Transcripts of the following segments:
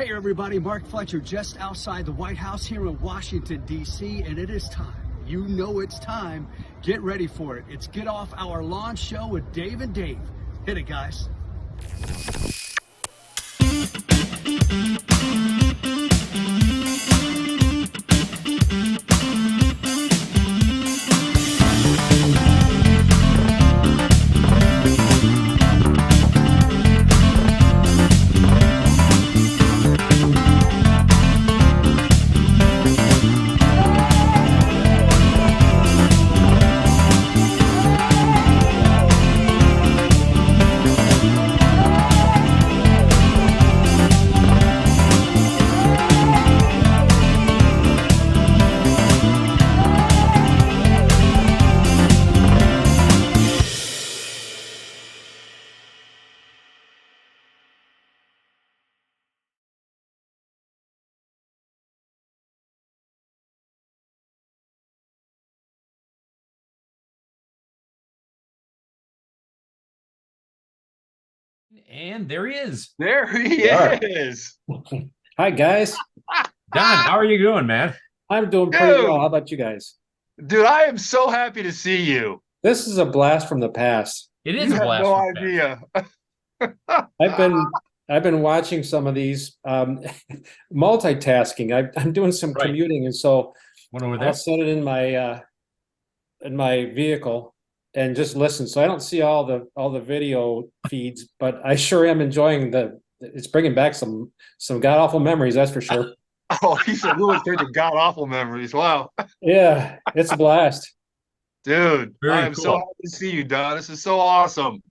Hey everybody, Mark Fletcher just outside the White House here in Washington, D.C., and it is time. You know it's time. Get ready for it. It's Get Off Our Lawn Show with Dave and Dave. Hit it, guys. And there he is. There he is. Hi, guys. Don, how are you doing, man? I'm doing pretty well. How about you guys? Dude, I am so happy to see you. This is a blast from the past. It is You a have blast. no from the idea. I've been watching some of these multitasking. I'm doing some Right. commuting, and so What over I'll there? set it in my vehicle and just listen. So I don't see all the video feeds, but I sure am enjoying it's bringing back some god awful memories, that's for sure. Oh, he's really turned to god awful memories. Wow. Yeah, it's a blast. Dude, Very I am so cool. happy to see you, Don. This is so awesome.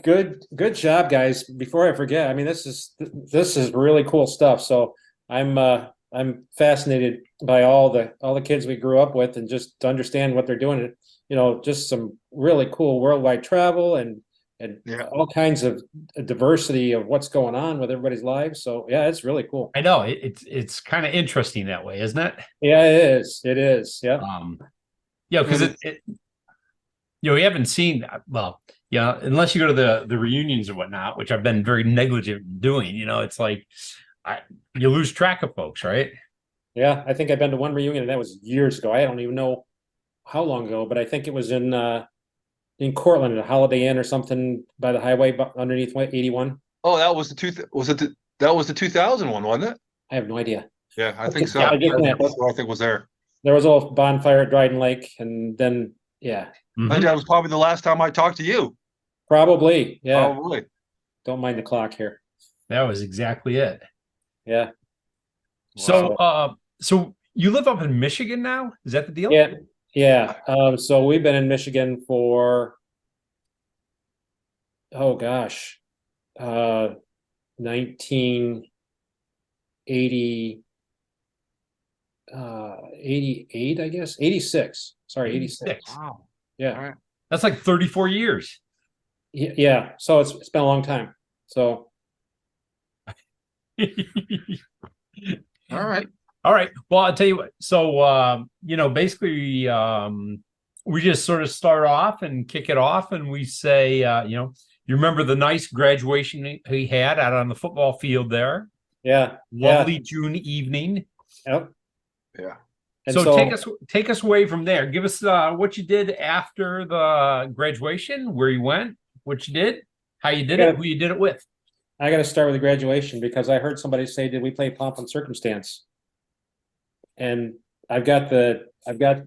Good job, guys. Before I forget, I mean, this is really cool stuff. So I'm fascinated by all the kids we grew up with, and just to understand what they're doing. You know, just some really cool worldwide travel and Yeah. all kinds of diversity of what's going on with everybody's lives. So yeah, it's really cool. I know it's kind of interesting that way, isn't it? Yeah, it is. It is. Yeah. Yeah, because we haven't seen unless you go to the reunions or whatnot, which I've been very negligent in doing. It's like you lose track of folks, right? Yeah, I think I've been to one reunion, and that was years ago. I don't even know how long ago, but I think it was in Cortland at a Holiday Inn or something by the highway underneath 81. Oh, that was that was the 2000 one, wasn't it? I have no idea. Yeah, I think so. Yeah, I just That's what I think was there. There was a little bonfire at Dryden Lake, and then yeah, I think that was probably the last time I talked to you. probably yeah. Probably. Don't mind the clock here. That was exactly it. Yeah. So you live up in Michigan now? Is that the deal? Yeah. Yeah. So we've been in Michigan for, oh gosh, 1980, 88, I guess, 86. Sorry, 86. Wow. Yeah. All right. That's like 34 years. Yeah. So it's been a long time. So All right. All right. Well, I'll tell you what. So, basically, we just sort of start off and kick it off, and we say, you remember the nice graduation he had out on the football field there? yeah. Lovely June evening. Yep. Yeah. And So take us away from there. Give us what you did after the graduation, where you went, what you did, how you did it, who you did it with. I got to start with the graduation, because I heard somebody say, "Did we play Pomp and Circumstance?" And I've got the You've got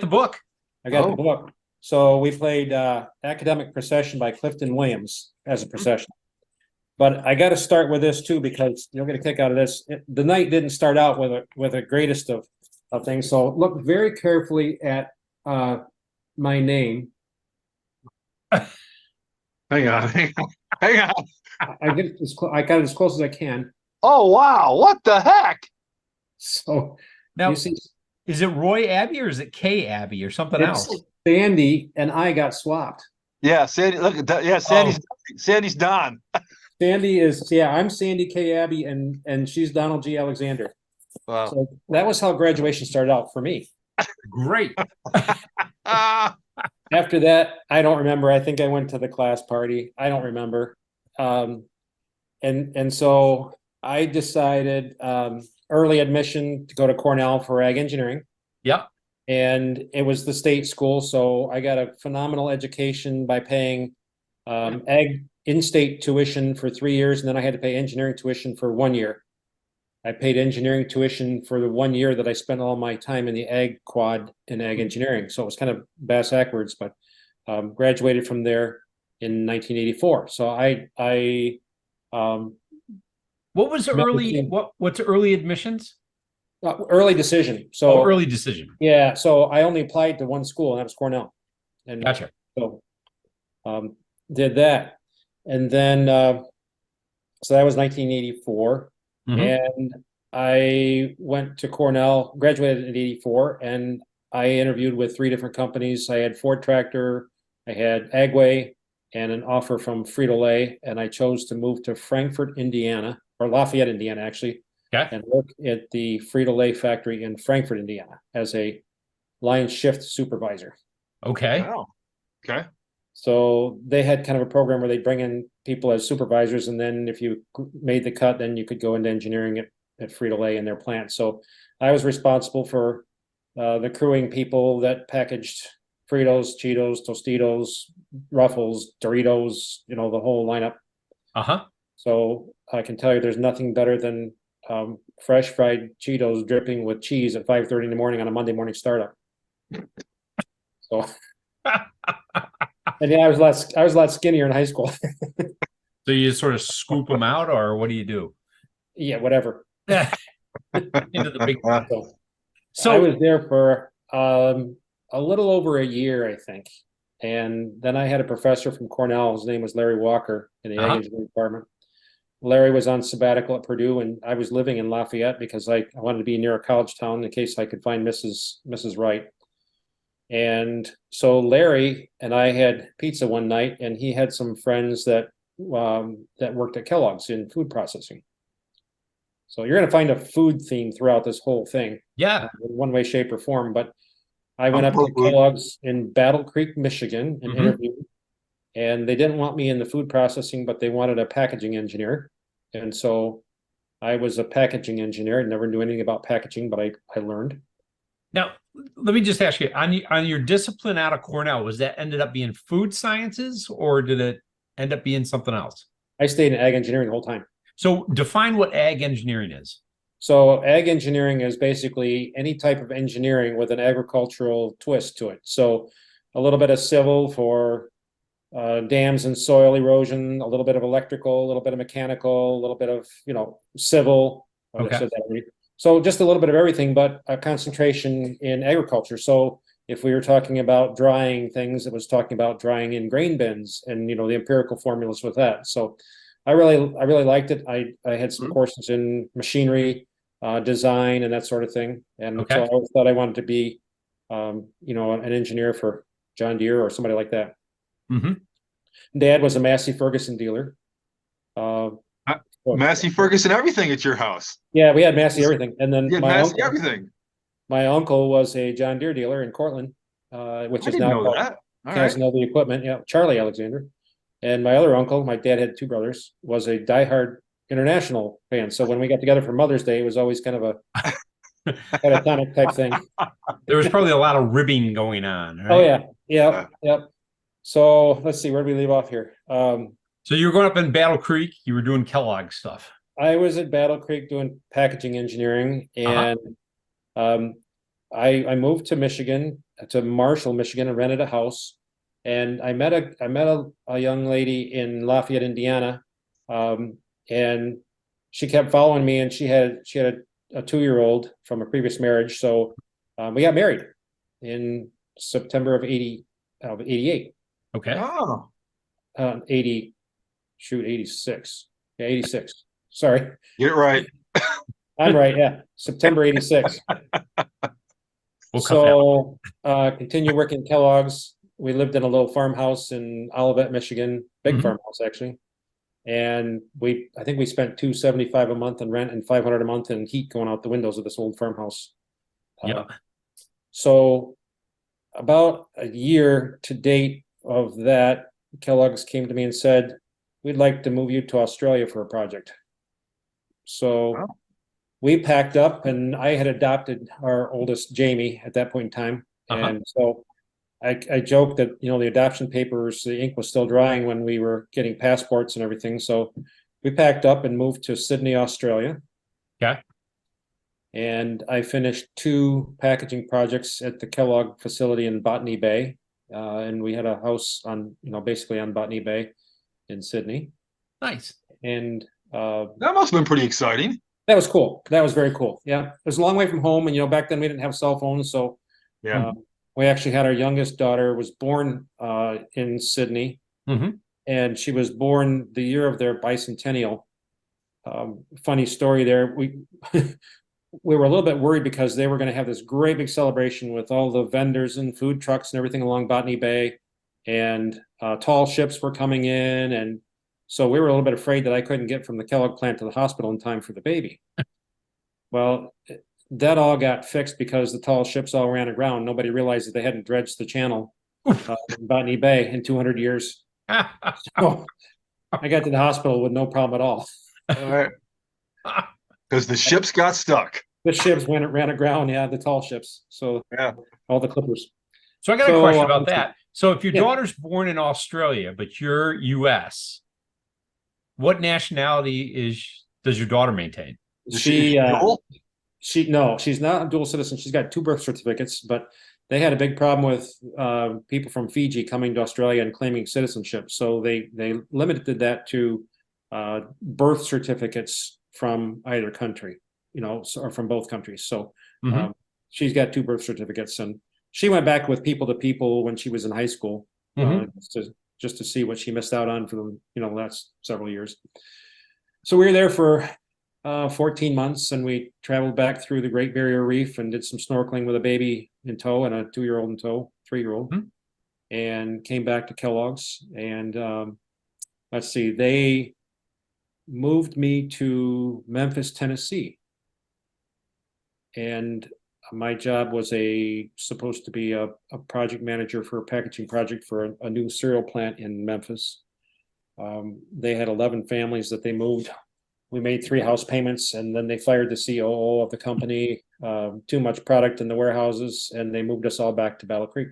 the book. the book. So we played Academic Procession by Clifton Williams as a procession. But I got to start with this too, because you'll get a kick out of this. The night didn't start out with the greatest of things. So look very carefully at my name. Hang on. Hang on. I got it as close as I can. Oh, wow. What the heck? So Now, you see, is it Roy Abbey or is it Kay Abbey or something it's else? Sandy and I got swapped. Yeah, Sandy. Look at that. Yeah, Sandy's Don. Sandy is, I'm Sandy K. Abbey, and she's Donald G. Alexander. Wow. So that was how graduation started out for me. Great. After that, I don't remember. I think I went to the class party. I don't remember. And so I decided early admission to go to Cornell for ag engineering. Yep. And it was the state school, so I got a phenomenal education by paying ag in-state tuition for 3 years, and then I had to pay engineering tuition for 1 year. I paid engineering tuition for the 1 year that I spent all my time in the ag quad in ag engineering. So it was kind of bass backwards, but graduated from there in 1984. So What was what's early admissions? early decision. Oh, So early decision. yeah, so I only applied to one school, and that was Cornell. And Gotcha. so did that. And then so that was 1984. Mhm. And I went to Cornell, graduated in 84, and I interviewed with 3 different companies. I had Ford Tractor, I had Agway, and an offer from Frito-Lay, and I chose to move to Frankfort, Indiana, or Lafayette, Indiana, actually, Okay. and work at the Frito-Lay factory in Frankfort, Indiana, as a line shift supervisor. Okay. Wow. Okay. So they had kind of a program where they bring in people as supervisors, and then if you made the cut, then you could go into engineering at Frito-Lay in their plant. So I was responsible for the crewing people that packaged Fritos, Cheetos, Tostitos, Ruffles, Doritos, the whole lineup. Uh-huh. So I can tell you there's nothing better than fresh fried Cheetos dripping with cheese at 5:30 in the morning on a Monday morning startup. So and yeah, I was a lot skinnier in high school. So you just sort of scoop them out, or what do you do? Yeah, whatever. Into the big. So I was there for a little over a year, I think. And then I had a professor from Cornell. His name was Larry Walker in the ag engineering department. Larry was on sabbatical at Purdue, and I was living in Lafayette because I wanted to be near a college town in case I could find Mrs. Wright. And so Larry and I had pizza one night, and he had some friends that worked at Kellogg's in food processing. So you're going to find a food theme throughout this whole thing. Yeah. In one way, shape, or form. But I went up to Kellogg's in Battle Creek, Michigan, and interviewed. And they didn't want me in the food processing, but they wanted a packaging engineer. And so I was a packaging engineer. I never knew anything about packaging, but I learned. Now, let me just ask you, on your discipline out of Cornell, was that ended up being food sciences, or did it end up being something else? I stayed in ag engineering the whole time. So define what ag engineering is. So ag engineering is basically any type of engineering with an agricultural twist to it. So a little bit of civil for dams and soil erosion, a little bit of electrical, a little bit of mechanical, a little bit of, civil. Okay. I said that already. So just a little bit of everything, but a concentration in agriculture. So if we were talking about drying things, it was talking about drying in grain bins and, the empirical formulas with that. So I really liked it. I had some courses in machinery, design, and that sort of thing. And so I always thought I wanted to be, an engineer for John Deere or somebody like that. Dad was a Massey Ferguson dealer. Massey Ferguson, everything at your house. Yeah, we had Massey everything. And then everything. My uncle was a John Deere dealer in Cortland, which is now called Casanova Equipment. Yeah, Charlie Alexander. And my other uncle, my dad had 2 brothers, was a diehard International fan. So when we got together for Mother's Day, it was always kind of a catatonic type thing. There was probably a lot of ribbing going on, right? Oh yeah. Yep. So let's see, where do we leave off here? So you were going up in Battle Creek, you were doing Kellogg stuff. I was at Battle Creek doing packaging engineering, and I moved to Michigan, to Marshall, Michigan, and rented a house. And I met a young lady in Lafayette, Indiana, and she kept following me, and she had a 2-year-old from a previous marriage. So we got married in September of 88. Okay. Oh. 86. Yeah, 86. Sorry. Get it right. I'm right. Yeah. September 86. So continue working at Kellogg's. We lived in a little farmhouse in Olivet, Michigan, big farmhouse actually. And I think we spent $275 a month in rent and $500 a month in heat going out the windows of this old farmhouse. So about a year to date of that, Kellogg's came to me and said, "We'd like to move you to Australia for a project." So Wow. we packed up, and I had adopted our oldest Jamie at that point in time. And so I joked that, the adoption papers, the ink was still drying when we were getting passports and everything. So we packed up and moved to Sydney, Australia. Okay. And I finished 2 packaging projects at the Kellogg facility in Botany Bay. And we had a house on, basically on Botany Bay in Sydney. Nice. And That must have been pretty exciting. that was cool. That was very cool. Yeah. It was a long way from home. And, back then we didn't have cell phones. So Yeah. we actually had our youngest daughter was born in Sydney. Mhm. And she was born the year of their bicentennial. Funny story there. We were a little bit worried because they were going to have this great big celebration with all the vendors and food trucks and everything along Botany Bay, and tall ships were coming in, and so we were a little bit afraid that I couldn't get from the Kellogg plant to the hospital in time for the baby. Well, that all got fixed because the tall ships all ran aground. Nobody realized that they hadn't dredged the channel in Botany Bay in 200 years. So I got to the hospital with no problem at all. All right. Because the ships got stuck. The ships ran aground, yeah, the tall ships. So Yeah. all the clippers. So I got a question about let's that. So if your Yeah. daughter's born in Australia, but you're US, what nationality does your daughter maintain? Is She dual? no, she's not a dual citizen. She's got 2 birth certificates, but they had a big problem with people from Fiji coming to Australia and claiming citizenship. So they limited that to birth certificates from either country, or from both countries. So Mhm. she's got 2 birth certificates, and she went back with people to people when she was in high school, Mhm. just to see what she missed out on for the last several years. So we were there for 14 months, and we traveled back through the Great Barrier Reef and did some snorkeling with a baby in tow and a 2-year-old in tow, 3-year-old, and came back to Kellogg's. And let's see, they moved me to Memphis, Tennessee. And my job was supposed to be a project manager for a packaging project for a new cereal plant in Memphis. They had 11 families that they moved. We made 3 house payments, and then they fired the COO of the company. Too much product in the warehouses, and they moved us all back to Battle Creek.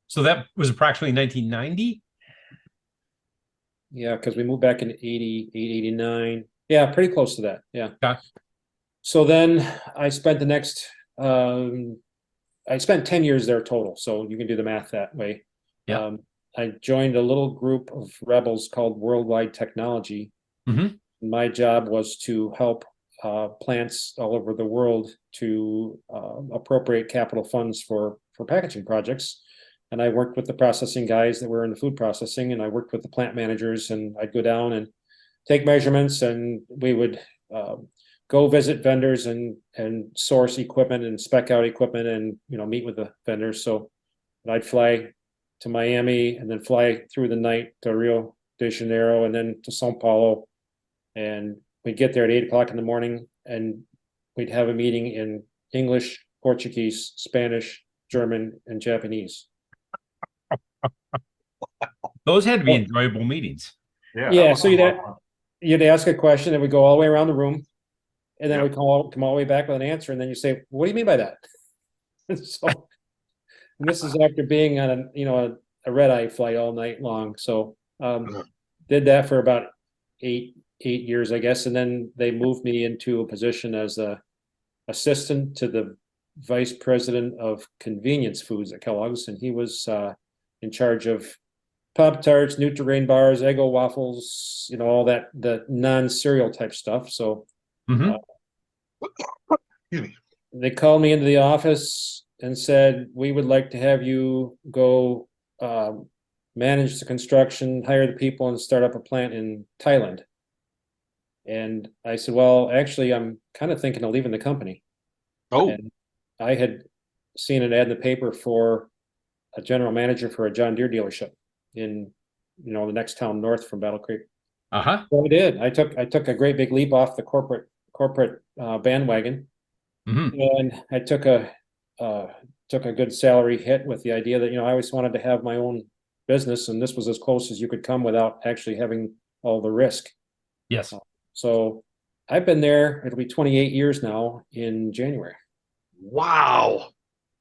So that was approximately 1990. Yeah, because we moved back in 88, 89. Yeah, pretty close to that. Yeah. Okay. So then I spent the next, I spent 10 years there total. So you can do the math that way. Yeah. I joined a little group of rebels called Worldwide Technology. Mhm. My job was to help plants all over the world to appropriate capital funds for packaging projects. And I worked with the processing guys that were in the food processing, and I worked with the plant managers, and I'd go down and take measurements, and we would go visit vendors and source equipment and spec out equipment, and meet with the vendors. So I'd fly to Miami and then fly through the night to Rio de Janeiro and then to Sao Paulo, and we'd get there at 8 o'clock in the morning, and we'd have a meeting in English, Portuguese, Spanish, German, and Japanese. Those had to be enjoyable meetings. Yeah, so you'd ask a question, and we go all the way around the room, and then we come all the way back with an answer, and then you say, "What do you mean by that?" So, and this is after being on a red-eye flight all night long. So did that for about eight years, I guess, and then they moved me into a position as a assistant to the vice president of convenience foods at Kellogg's, and he was in charge of Pop-Tarts, Nutri-Grain bars, Eggo waffles, all that, the non-cereal type stuff. So they called me into the office and said, "We would like to have you go manage the construction, hire the people, and start up a plant in Thailand." And I said, "Well, actually, I'm kind of thinking of leaving the company." Oh, And I had seen an ad in the paper for a general manager for a John Deere dealership in the next town north from Battle Creek. Uh-huh. So I did. I took a great big leap off the corporate bandwagon, and I took a good salary hit with the idea that I always wanted to have my own business, and this was as close as you could come without actually having all the risk. Yes. So I've been there, it'll be 28 years now in January. Wow.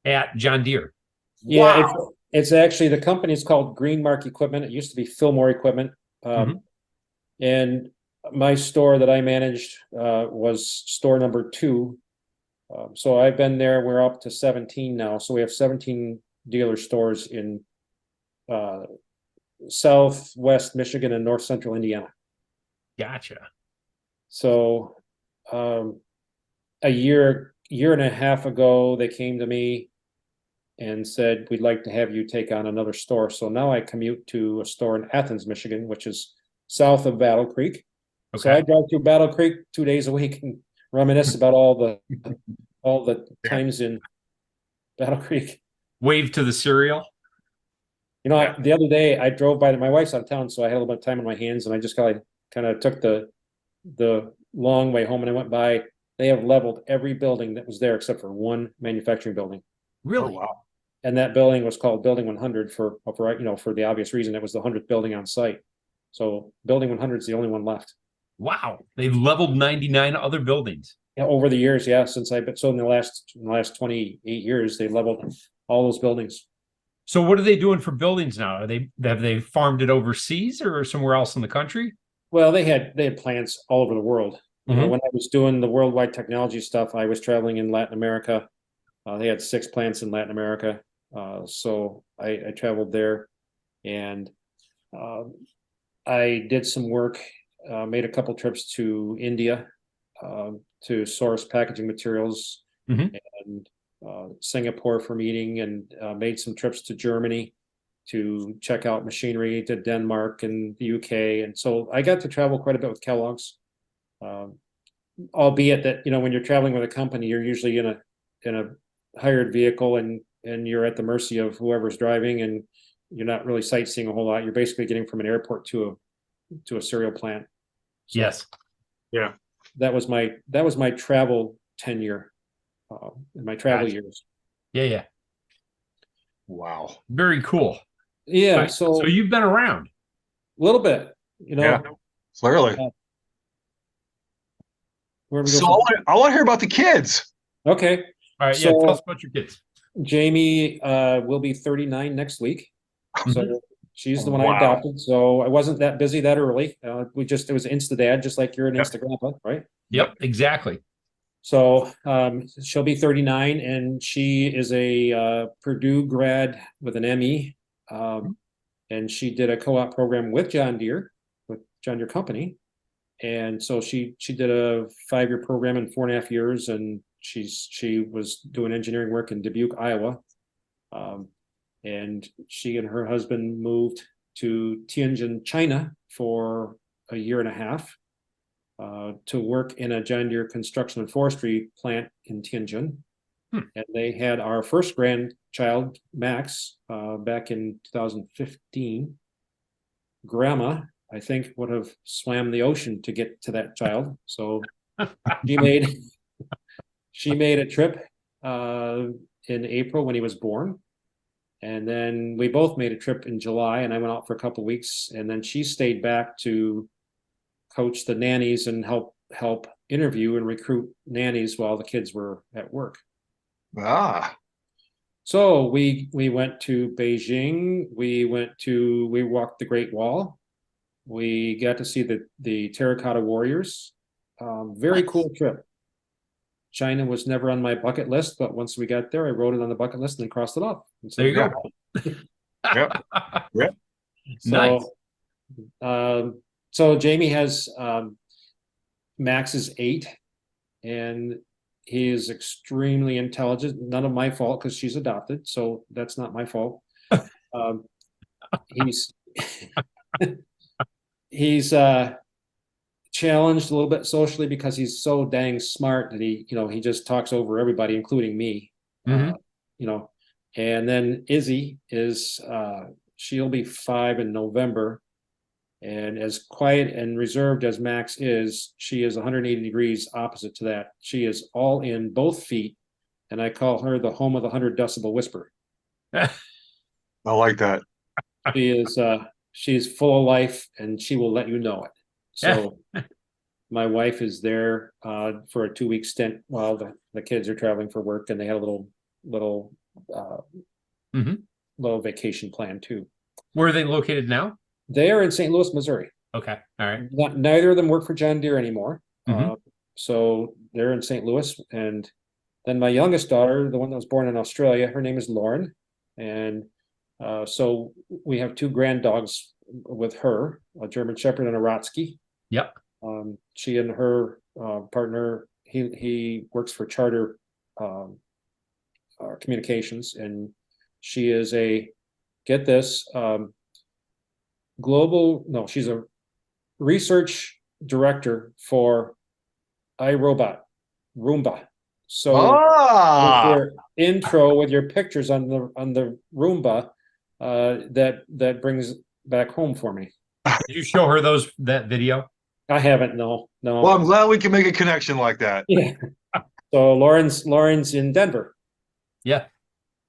At John Deere. Yeah, Wow. it's actually, the company is called Greenmark Equipment. It used to be Fillmore Equipment. And my store that I managed was store number 2. So I've been there, we're up to 17 now. So we have 17 dealer stores in Southwest Michigan and North Central Indiana. Gotcha. So a year and a half ago, they came to me and said, we'd like to have you take on another store. So now I commute to a store in Athens, Michigan, which is south of Battle Creek. So I drive through Battle Creek 2 days a week and reminisce about all the times in Battle Creek. Wave to the cereal. You know, the other day I drove by, my wife's out of town, so I had a little bit of time on my hands, and I just kind of took the long way home, and I went by. They have leveled every building that was there except for one manufacturing building. Really? Oh, wow. And that building was called Building 100 for the obvious reason it was the 100th building on site. So Building 100 is the only one left. Wow. They've leveled 99 other buildings. Yeah, over the years, yeah, since I've been, so in the last 28 years, they leveled all those buildings. So what are they doing for buildings now? Have they farmed it overseas or somewhere else in the country? Well, they had plants all over the world. You know, when I was doing the worldwide technology stuff, I was traveling in Latin America. They had 6 plants in Latin America. So I traveled there, and I did some work, made a couple trips to India to source packaging materials, and Singapore for meeting, and made some trips to Germany to check out machinery, to Denmark and the UK. And so I got to travel quite a bit with Kellogg's, albeit that, you know, when you're traveling with a company, you're usually in a hired vehicle, and you're at the mercy of whoever's driving, and you're not really sightseeing a whole lot. You're basically getting from an airport to a cereal plant. So Yes. Yeah. that was my travel tenure, in my travel years. Yeah. Wow. Very cool. Yeah. So you've been around. A little bit, you know. Yeah. Clearly. Where we go So from- I want to hear about the kids. Okay. All right. So- Yeah. Tell us about your kids. Jamie will be 39 next week. So she's the one I Wow. adopted. So I wasn't that busy that early. It was Insta Dad, just like you're an Insta Grandpa, right? Yep. Exactly. So she'll be 39, and she is a Purdue grad with an ME. And she did a co-op program with John Deere Company. And so she did a 5-year program in 4.5 years, and she was doing engineering work in Dubuque, Iowa. And she and her husband moved to Tianjin, China for a year and a half to work in a John Deere construction and forestry plant in Tianjin. And they had our first grandchild, Max, back in 2015. Grandma, I think, would have swam the ocean to get to that child. So she made a trip in April when he was born. And then we both made a trip in July, and I went out for a couple of weeks, and then she stayed back to coach the nannies and help interview and recruit nannies while the kids were at work. Ah. So we went to Beijing. We walked the Great Wall. We got to see the Terracotta Warriors. Very cool trip. China was never on my bucket list, but once we got there, I wrote it on the bucket list and then crossed it off. There you go. Yep. So, Nice. So Jamie has Max is 8, and he is extremely intelligent. None of my fault because she's adopted, so that's not my fault. He's he's challenged a little bit socially because he's so dang smart that he just talks over everybody, including me. You know, and then Izzy is she'll be 5 in November. And as quiet and reserved as Max is, she is 180 degrees opposite to that. She is all in, both feet, and I call her the home of the 100 decibel whisper. I like that. She is full of life, and she will let you know it. So my wife is there for a 2-week stint while the kids are traveling for work, and they had a little Mhm. little vacation plan too. Where are they located now? They are in St. Louis, Missouri. Okay. All right. Neither of them work for John Deere anymore. Mhm. So they're in St. Louis. And then my youngest daughter, the one that was born in Australia, her name is Lauren. And so we have 2 grand dogs with her, a German Shepherd and a Rotsky. Yep. She and her partner, he works for Charter Communications, and she is get this, she's a research director for iRobot, Roomba. So with your intro with your pictures on the Roomba, that brings back home for me. Did you show her that video? I haven't, no. Well, I'm glad we can make a connection like that. Yeah. So Lauren's in Denver. Yeah.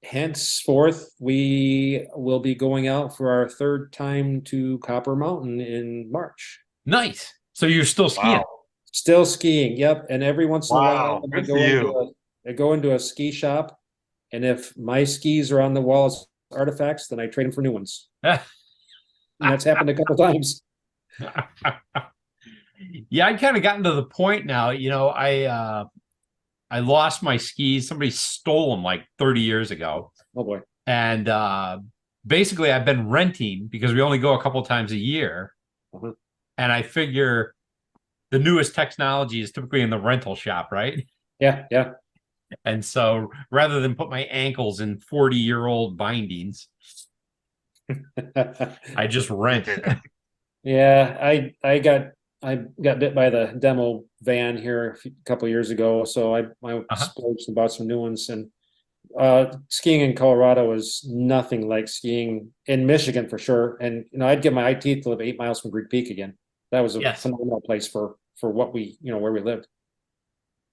Henceforth, we will be going out for our 3rd time to Copper Mountain in March. Nice. So you're still skiing? Wow. Still skiing, yep. And every once in a while, Good for you. I go into a ski shop, and if my skis are on the wall as artifacts, then I trade them for new ones. And that's happened a couple times. Yeah, I kind of gotten to the point now, I lost my skis. Somebody stole them like 30 years ago. Oh boy. And basically I've been renting because we only go a couple times a year. Uh-huh. And I figure the newest technology is typically in the rental shop, right? Yeah, yeah. And so rather than put my ankles in 40-year-old bindings, I just rent. Yeah, I got bit by the demo van here a couple years ago, so I splurged and bought some new ones. And skiing in Colorado is nothing like skiing in Michigan for sure. And I'd give my eye teeth to live 8 miles from Greek Peak again. That was a phenomenal place for what we where we lived.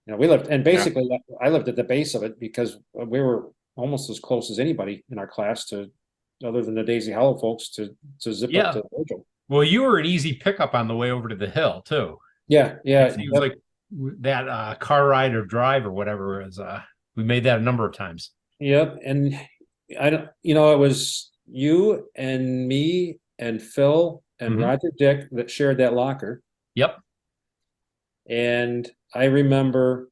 We lived, and basically I lived at the base of it because we were almost as close as anybody in our class to, other than the Daisy Hollow folks, to zip up to Virgil. Well, you were an easy pickup on the way over to the hill too. Yeah. It seems like that car ride or drive or whatever is we made that a number of times. Yep. And I don't, it was you and me and Phil and Roger Dick that shared that locker. Yep. And I remember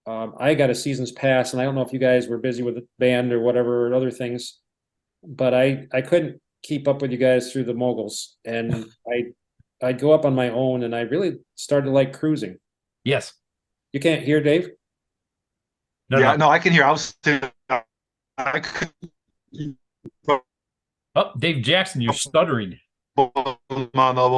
I got a season's pass, and I don't know if you guys were busy with the band or whatever, other things, but I couldn't keep up with you guys through the moguls, and I'd go up on my own, and I really started to like cruising. Yes. You can't hear, Dave? No, I can hear. I could. Oh, Dave Jackson, you're stuttering. I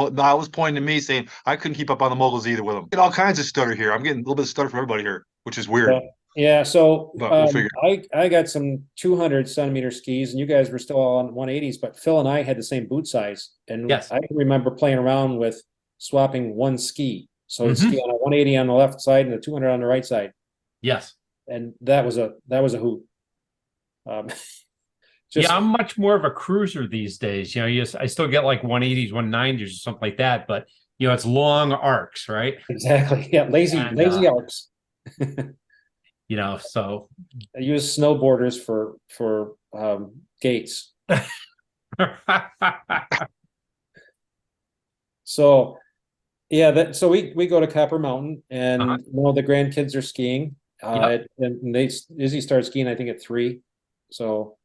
was pointing to me saying I couldn't keep up on the moguls either with them. Get all kinds of stutter here. I'm getting a little bit of stutter from everybody here, which is weird. Yeah, so we'll figure. I got some 200 centimeter skis, and you guys were still all on 180s, but Phil and I had the same boot size. And yes. I can remember playing around with swapping one ski. So the ski on a 180 on the left side and a 200 on the right side. Yes. And that was a hoot. I'm much more of a cruiser these days. I still get like 180s, 190s or something like that, but it's long arcs, right? Exactly. Yeah, lazy arcs. So I use snowboarders for gates. So yeah, so we go to Copper Mountain, and the grandkids are skiing. And Izzy started skiing, I think, at 3. So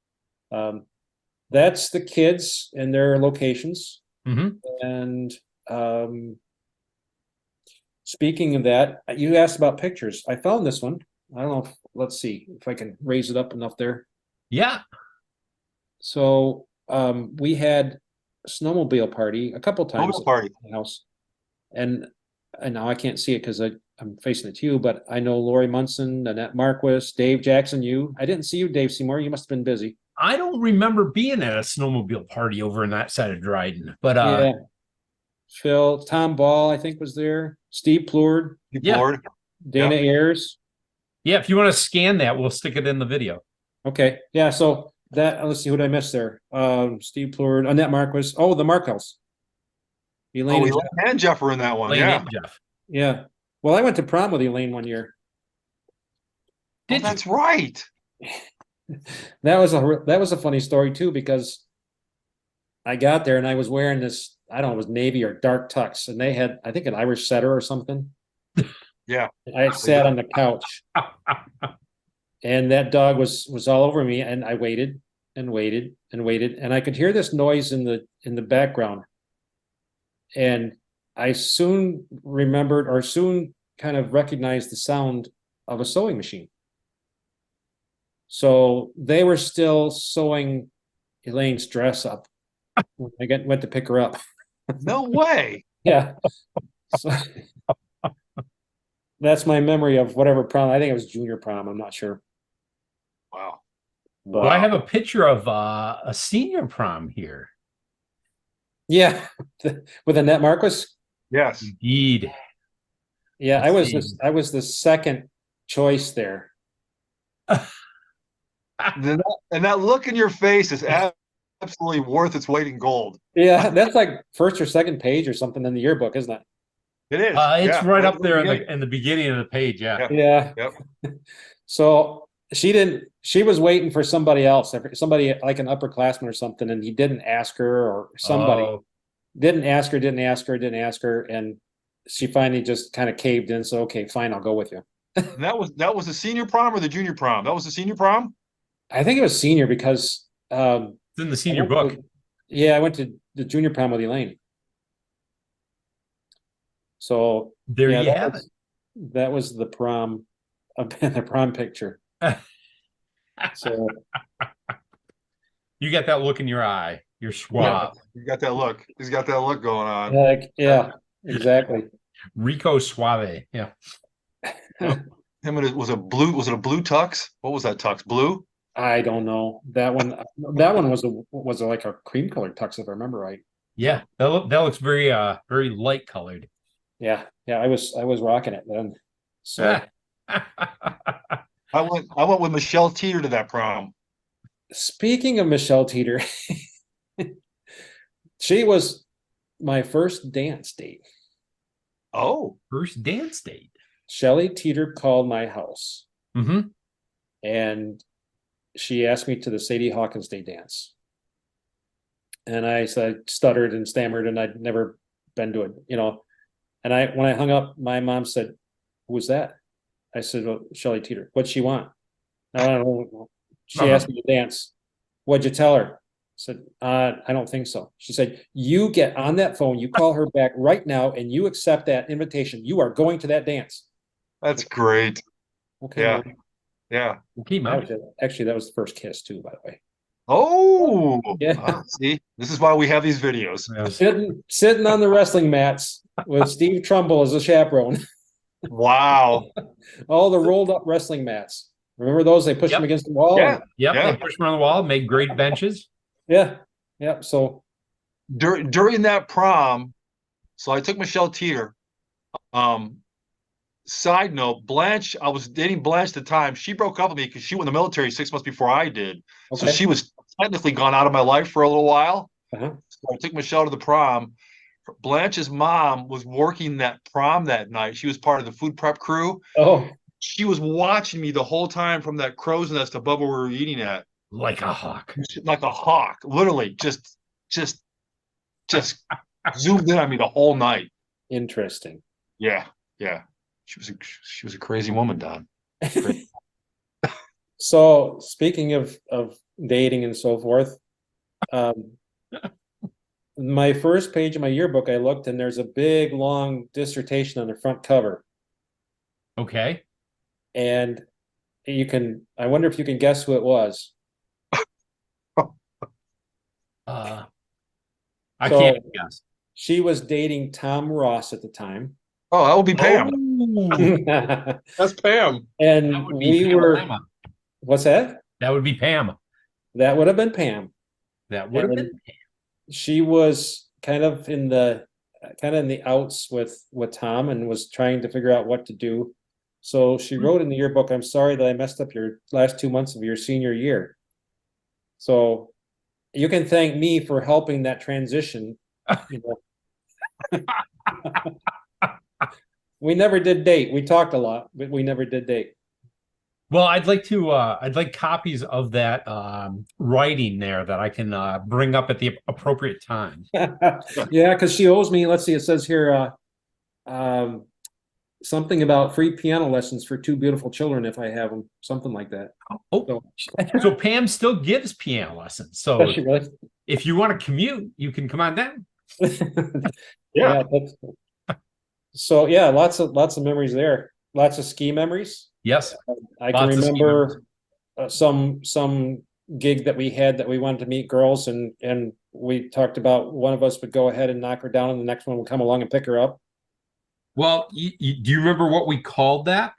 that's the kids and their locations. And speaking of that, you asked about pictures. I found this one. I don't know. Let's see if I can raise it up enough there. Yeah. So we had a snowmobile party a couple times at the house, and now I can't see it because I'm facing it to you, but I know Lori Munson, Annette Marquis, Dave Jackson. I didn't see you, Dave Seymour. You must have been busy. I don't remember being at a snowmobile party over in that side of Dryden, but Phil, Tom Ball, I think, was there. Steve Plourde, Dana Ayers. Yeah, if you want to scan that, we'll stick it in the video. Okay. Yeah, so let's see, who did I miss there? Steve Plourde, Annette Marquis. Oh, the Markels. Elaine and Jeff were in that one. Elaine and Jeff. Yeah. Well, I went to prom with Elaine one year. Oh, Did you? that's right. That was a funny story too, because I got there and I was wearing this, I don't know, it was navy or dark tux, and they had, I think, an Irish setter or something. Yeah. I sat on the couch, and that dog was all over me, and I waited and waited and waited, and I could hear this noise in the background. And I soon remembered, or soon kind of recognized, the sound of a sewing machine. So they were still sewing Elaine's dress up when I went to pick her up. No way. Yeah. So that's my memory of whatever prom. I think it was junior prom. I'm not sure. Wow. Well, I Wow. have a picture of a senior prom here. Yeah. With Annette Marquis. Yes. Indeed. Yeah, Let's see. I was the second choice there. And that look in your face is absolutely worth its weight in gold. Yeah, that's like first or second page or something in the yearbook, isn't it? It is. It's Yeah. right up there in beginning. the beginning of the page. Yeah. Yeah. Yeah. Yep. So she was waiting for somebody else, somebody like an upperclassman or something, and he didn't ask her, or somebody Oh, didn't ask her, and she finally just kind of caved in. So, okay, fine, I'll go with you. And that was the senior prom or the junior prom? That was the senior prom? I think it was senior because it's in the senior book. I went to the junior prom with Elaine. So There yeah, you have that was the prom, the prom picture. it. So You got that look in your eye. You're suave. You got that look. He's got that look going on. like, yeah, exactly. Rico Suave. Yeah. Him and was it blue? Was it a blue tux? What was that tux? Blue? I don't know that one. Was like a cream colored tux, if I remember right. Yeah. That looks very light colored. Yeah, I was rocking it then. So I went with Michelle Teeter to that prom. speaking of Michelle Teeter, she was my first dance date. Oh, First dance date. Shelley Teeter called my house, Mm-hmm. and she asked me to the Sadie Hawkins Day dance. And I said, stuttered and stammered, and I'd never been to it, And when I hung up, my mom said, "Who was that?" I said, "Well, Shelley Teeter." "What'd she want?" "I don't know. She asked me to dance." "What'd you tell her?" I said, "I don't think so." She said, "You get on that phone, you call her back right now, and you accept that invitation. You are going to that dance." that's great. Okay, Yeah. Mom. Yeah. Okay, Mom. Actually, that was the first kiss too, by the way. Oh, Yeah. see, this is why we have these videos. That was- Sitting on the wrestling mats with Steve Trumbull as a chaperone. Wow. All the rolled up wrestling mats. Remember those? They pushed Yep. them against the wall. Yeah. Yep. Yeah. They pushed them on the wall, made great benches. Yeah. So During that prom, so I took Michelle Teeter. Side note, Blanche, I was dating Blanche at the time. She broke up with me because she went in the military 6 months before I did. So okay. she was technically gone out of my life for a little while. Uh-huh. So I took Michelle to the prom. Blanche's mom was working that prom that night. She was part of the food prep crew. Oh, She was watching me the whole time from that crow's nest above where we were eating at. Like a hawk. Like a hawk, literally just zoomed in on me the whole night. interesting. Yeah. She was a crazy woman, Don. So speaking of dating and so forth, my first page of my yearbook, I looked, and there's a big long dissertation on the front cover. Okay. And I wonder if you can guess who it was. I So- can't guess. She was dating Tom Ross at the time. Oh, that would be Pam. Oh, And That's Pam. that would be we were, Pam. what's that? That would be Pam. That would have been Pam. That would have And been. she was kind of in the outs with Tom, and was trying to figure out what to do. So she wrote in the yearbook, "I'm sorry that I messed up your last 2 months of your senior year." So you can thank me for helping that transition. We never did date. We talked a lot, but we never did date. Well, I'd like copies of that writing there that I can bring up at the appropriate time. Yeah, because she owes me, let's see, it says here, something about free piano lessons for two beautiful children if I have them, something like that. Oh, so Pam still gives piano lessons. So Does she really? if you want to commute, you can come on down. Yeah. So yeah, lots of memories there. Lots of ski memories. Yes. I can Lots of ski remember some gig that we had that we wanted to meet girls, and we talked about one of us would go ahead and knock her down, and the next one would come along and pick her up. Well, do you remember what we called that?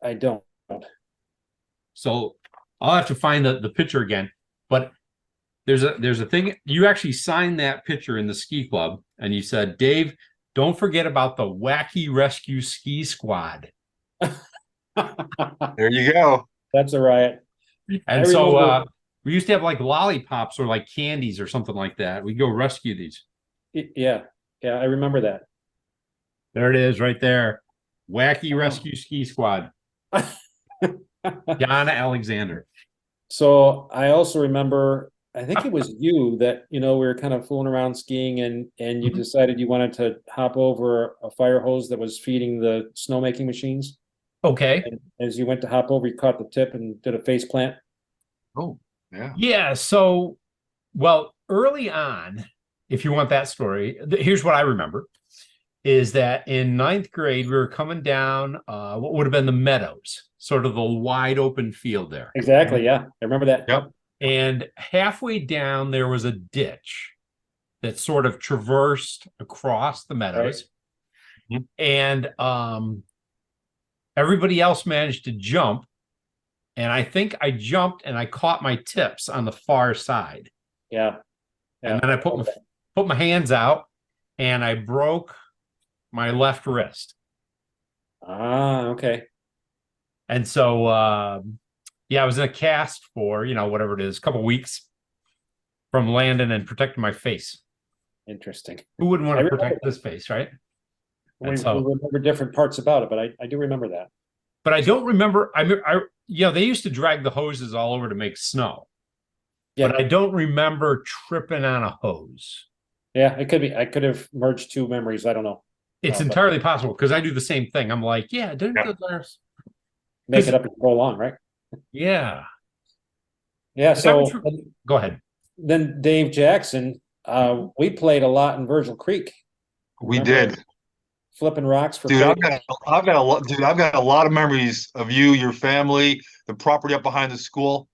I don't. So I'll have to find the picture again. But there's a thing. You actually signed that picture in the ski club, and you said, Dave, don't forget about the Wacky Rescue Ski Squad. There you go. That's a riot. And so we used to have like lollipops or like candies or something like that. We'd go rescue these. Yeah, I remember that. There it is right there. Wacky Rescue Ski Squad. Donna Alexander. So I also remember, I think it was you that, we were kind of fooling around skiing and you decided you wanted to hop over a fire hose that was feeding the snowmaking machines. Okay. And as you went to hop over, you caught the tip and did a face plant. Oh, yeah. Yeah. So, well, early on, if you want that story, here's what I remember is that in ninth grade, we were coming down what would have been the meadows, sort of the wide open field there. Exactly. Yeah. I remember that. Yep. And halfway down, there was a ditch that sort of traversed across the meadows. Right. And everybody else managed to jump. And I think I jumped and I caught my tips on the far side. Yeah. And then I put my hands out and I broke my left wrist. Ah, okay. And so, I was in a cast for, whatever it is, a couple weeks from landing and protecting my face. Interesting. Who wouldn't want to protect this face, right? We remember different parts about it, but I do remember that. But I don't remember. They used to drag the hoses all over to make snow. Yeah. But I don't remember tripping on a hose. Yeah, it could be. I could have merged two memories. I don't know. It's entirely possible because I do the same thing. I'm like, don't go there. Make it up and go along, right? Yeah. Yeah. So go ahead. Then Dave Jackson, we played a lot in Virgil Creek. We did. Flipping rocks for dude. I've got a lot of memories of you, your family, the property up behind the school.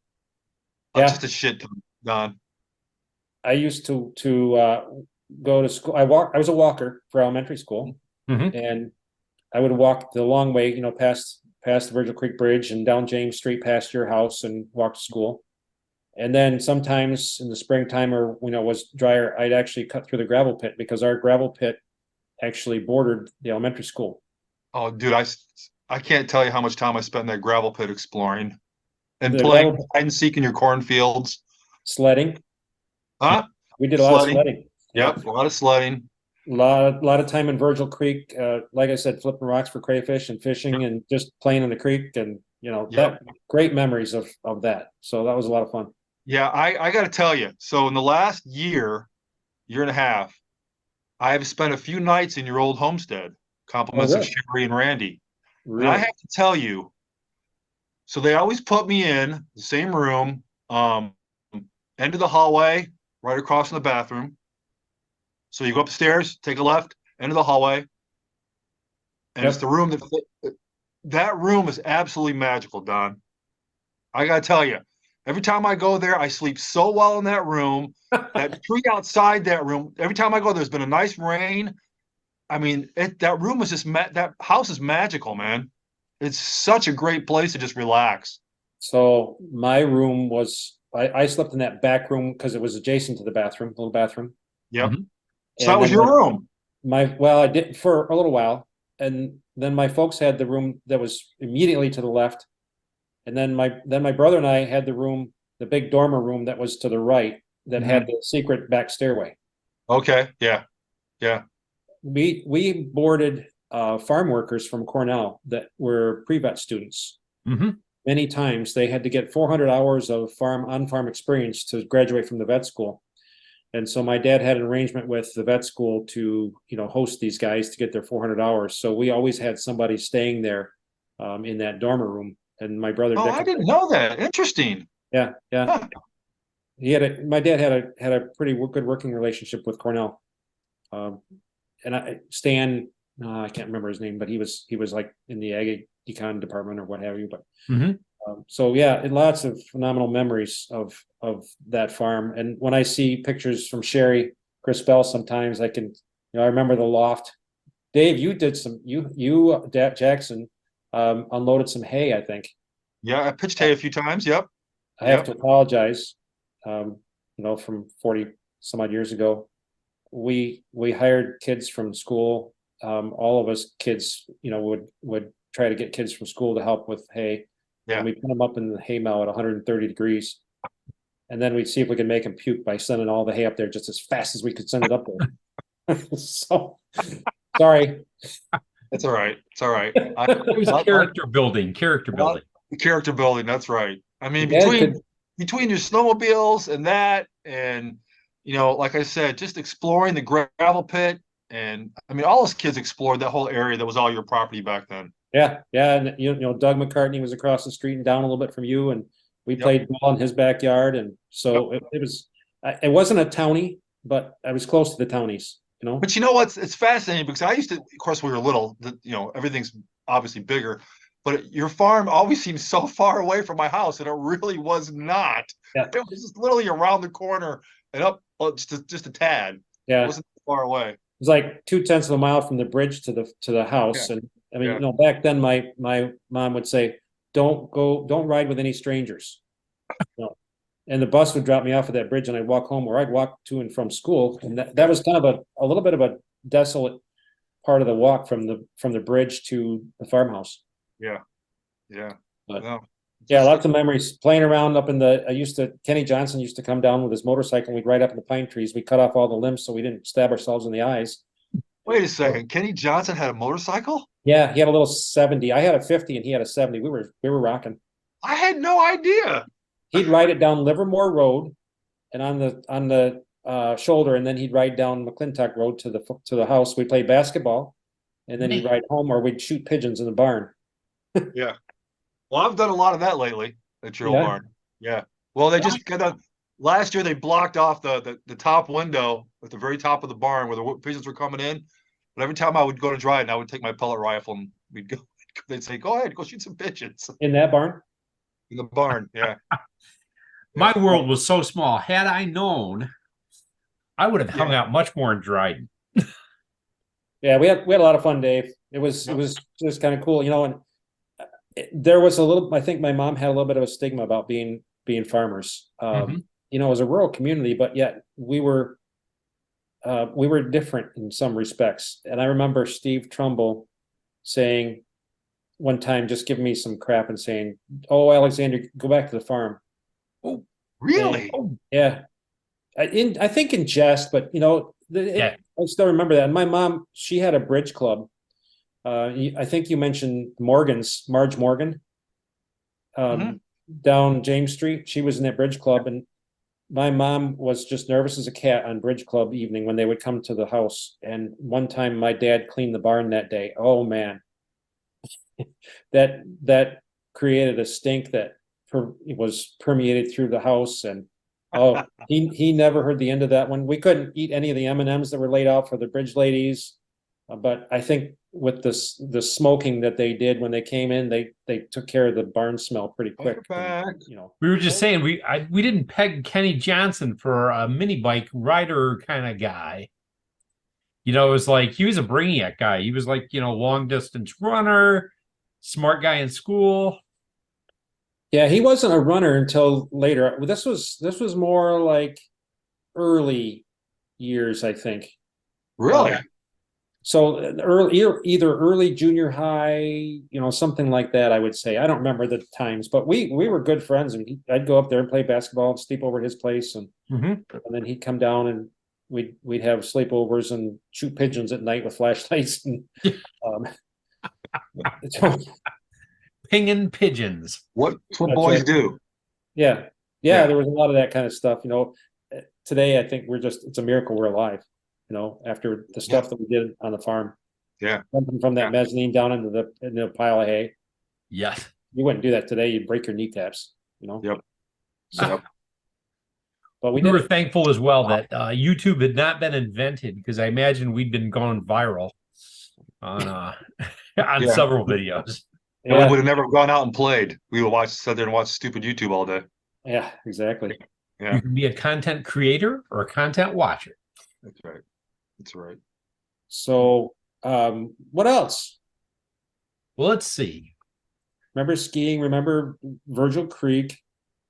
Yeah. Just a shit ton, Don. I used to go to school. I was a walker for elementary school, and I would walk the long way, past the Virgil Creek Bridge and down James Street past your house and walk to school. And then sometimes in the springtime or when it was drier, I'd actually cut through the gravel pit because our gravel pit actually bordered the elementary school. Oh, dude, I can't tell you how much time I spent in that gravel pit exploring and playing hide and seek in your cornfields. Sledding. Huh? We did a lot of sledding. Yep, a lot of sledding. A lot of time in Virgil Creek. Like I said, flipping rocks for crayfish and fishing and just playing in the creek and that great memories of that. So that was a lot of fun. Yeah, I got to tell you. So in the last year and a half, I have spent a few nights in your old homestead. Compliments of Sherry and Randy. Really? And I have to tell you, so they always put me in the same room, end of the hallway, right across from the bathroom. So you go upstairs, take a left, end of the hallway, and it's the room that room is absolutely magical, Don. I got to tell you. Every time I go there, I sleep so well in that room. That tree outside that room, every time I go, there's been a nice rain. I mean, that room is just, that house is magical, man. It's such a great place to just relax. So my room was, I slept in that back room because it was adjacent to the bathroom, little bathroom. Yep. So that was your room. I did for a little while. And then my folks had the room that was immediately to the left. And then my brother and I had the room, the big dormer room that was to the right that had the secret back stairway. Okay. Yeah. We boarded farm workers from Cornell that were pre-vet students. Mm-hmm. Many times they had to get 400 hours of on-farm experience to graduate from the vet school. And so my dad had an arrangement with the vet school to, host these guys to get their 400 hours. So we always had somebody staying there in that dormer room. And my brother. Oh, I didn't know that. Interesting. Yeah, yeah. Huh. My dad had a pretty good working relationship with Cornell. And Stan, I can't remember his name, but he was like in the ag econ department or what have you. But so yeah, and lots of phenomenal memories of that farm. And when I see pictures from Sherry, Chris Bell, sometimes I can, I remember the loft. Dave, you did Jackson, unloaded some hay, I think. Yeah, I pitched hay a few times. Yep. I have to apologize. From 40 some odd years ago, we hired kids from school. All of us kids, would try to get kids from school to help with hay. Yeah. And we put them up in the hay mow at 130 degrees. And then we'd see if we could make them puke by sending all the hay up there just as fast as we could send it up there. So, sorry. It's all right. It's all right. It was character building. Character building. That's right. I mean, between your snowmobiles and that, and like I said, just exploring the gravel pit, and I mean, all us kids explored that whole area that was all your property back then. Yeah, and Doug McCartney was across the street and down a little bit from you, and we played ball in his backyard, and so it wasn't a townie, but I was close to the townies. But it's fascinating because I used to, of course, we were little. Everything's obviously bigger. But your farm always seemed so far away from my house, and it really was not. Yeah. It was just literally around the corner and up just a tad. Yeah, it wasn't far away. It was like 0.2 of a mile from the bridge to the house. Yeah. And I mean, back then my mom would say, don't ride with any strangers. And the bus would drop me off at that bridge, and I'd walk home, or I'd walk to and from school. And that was kind of a little bit of a desolate part of the walk from the bridge to the farmhouse. Yeah. But, yeah, lots of memories playing around up in Kenny Johnson used to come down with his motorcycle. We'd ride up in the pine trees. We cut off all the limbs so we didn't stab ourselves in the eyes. Wait a second. Kenny Johnson had a motorcycle? Yeah, he had a little 70. I had a 50 and he had a 70. We were rocking. I had no idea. He'd ride it down Livermore Road and on the shoulder, and then he'd ride down McClintock Road to the house. We'd play basketball, and then he'd ride home, or we'd shoot pigeons in the barn. Yeah. Well, I've done a lot of that lately at your old barn. Yeah. Well, they just last year they blocked off the top window at the very top of the barn where the pigeons were coming in. But every time I would go to dry it, I would take my pellet rifle and they'd say, go ahead, go shoot some pigeons. In that barn? In the barn, yeah. My world was so small. Had I known, I would have hung out much more in Dryden. Yeah, we had a lot of fun, Dave. It was just kind of cool, and there was I think my mom had a little bit of a stigma about being farmers. It was a rural community, but yet we were different in some respects. And I remember Steve Trumbull saying one time, just giving me some crap and saying, "Oh, Alexander, go back to the farm." Oh, really? Yeah. I think in jest, but I still remember that. And my mom, she had a bridge club. I think you mentioned Marge Morgan, down James Street. She was in that bridge club, and my mom was just nervous as a cat on bridge club evening when they would come to the house. And one time my dad cleaned the barn that day. Oh man, that created a stink that was permeated through the house. And he never heard the end of that one. We couldn't eat any of the M&Ms that were laid out for the bridge ladies. But I think with the smoking that they did when they came in, they took care of the barn smell pretty quick. We were just saying we didn't peg Kenny Johnson for a mini bike rider kind of guy. It was like he was a brainiac guy. He was like long distance runner, smart guy in school. Yeah, he wasn't a runner until later. This was more like early years, I think. Really? So either early junior high, something like that, I would say. I don't remember the times, but we were good friends, and I'd go up there and play basketball and sleep over at his place, and then he'd come down and we'd have sleepovers and shoot pigeons at night with flashlights and um, Pinging pigeons. What That's boys right. do? yeah, Yeah. there was a lot of that kind of stuff. Today I think it's a miracle we're alive. After the stuff that we did on the farm. Yeah. Jumping from that mezzanine down into a pile of hay. Yes. You wouldn't do that today. You'd break your kneecaps. Yep. Yep. But we were did. thankful as well that YouTube had not been invented, because I imagine we'd been going viral on on several videos. And we would have never gone out and played. We would sit there and watch stupid YouTube all day. Yeah, exactly. Yeah. You can be a content creator or a content watcher. That's right. That's right. So, what else? Well, let's see. Remember skiing? Remember Virgil Creek?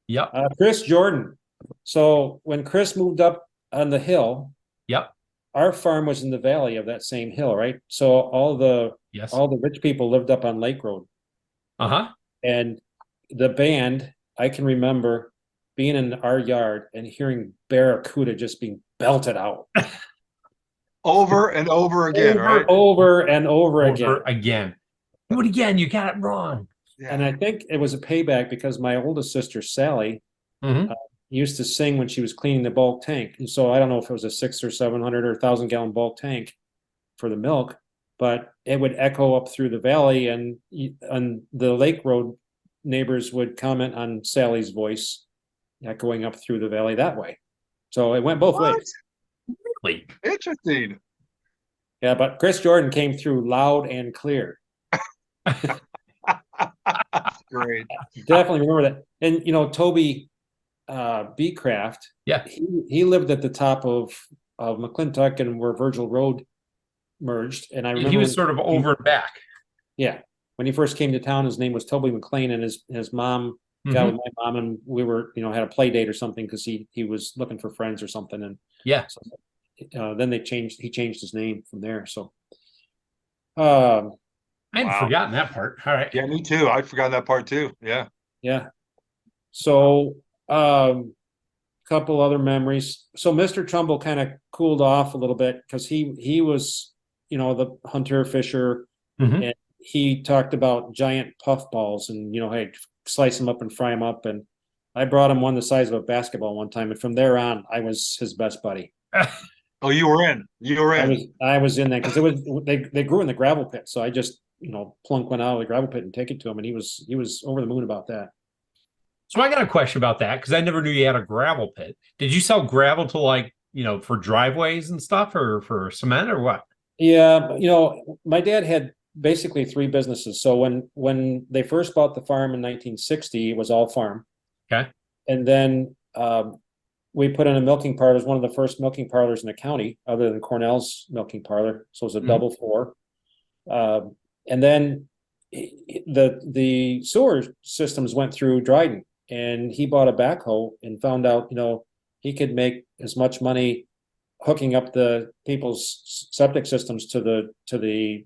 Yep. Chris Jordan. So when Chris moved up on the hill, Yep. our farm was in the valley of that same hill, right? So all the rich people lived up on Lake Road. Uh-huh. And the band, I can remember being in our yard and hearing Barracuda just being belted out. Over and over again, right? Over and over again. Do it again. You got it wrong. Yeah. And I think it was a payback because my oldest sister, Sally, used to sing when she was cleaning the bulk tank. And so I don't know if it was a 600 or 700 or 1,000-gallon bulk tank for the milk, but it would echo up through the valley, and the Lake Road neighbors would comment on Sally's voice echoing up through the valley that way. So it went both ways. Really interesting. Yeah, but Chris Jordan came through loud and clear. Great. Definitely remember that. And Toby Beecraft, he lived at the top of McClintock and where Virgil Road merged. And I remember he was sort of over and back. Yeah. When he first came to town, his name was Toby McLean, and his mom got with my mom, and we were, had a play date or something because he was looking for friends or something. And so, then he changed his name from there. So I hadn't forgotten that part. All right. Yeah, me too. I'd forgotten that part too. Yeah. Yeah. So couple other memories. So Mr. Trumbull kind of cooled off a little bit because he was, the hunter fisher, and he talked about giant puffballs and, hey, slice them up and fry them up. And I brought him one the size of a basketball one time. And from there on, I was his best buddy. Oh, you were in. I was in that because they grew in the gravel pit. So I just, plunk one out of the gravel pit and take it to him. And he was over the moon about that. So I got a question about that because I never knew you had a gravel pit. Did you sell gravel to for driveways and stuff, or for cement, or what? Yeah, my dad had basically 3 businesses. So when they first bought the farm in 1960, it was all farm. Okay. And then we put in a milking parlor. It was one of the first milking parlors in the county, other than Cornell's milking parlor. So it was a double floor. And then the sewer systems went through Dryden. And he bought a backhoe and found out, he could make as much money hooking up the people's septic systems to the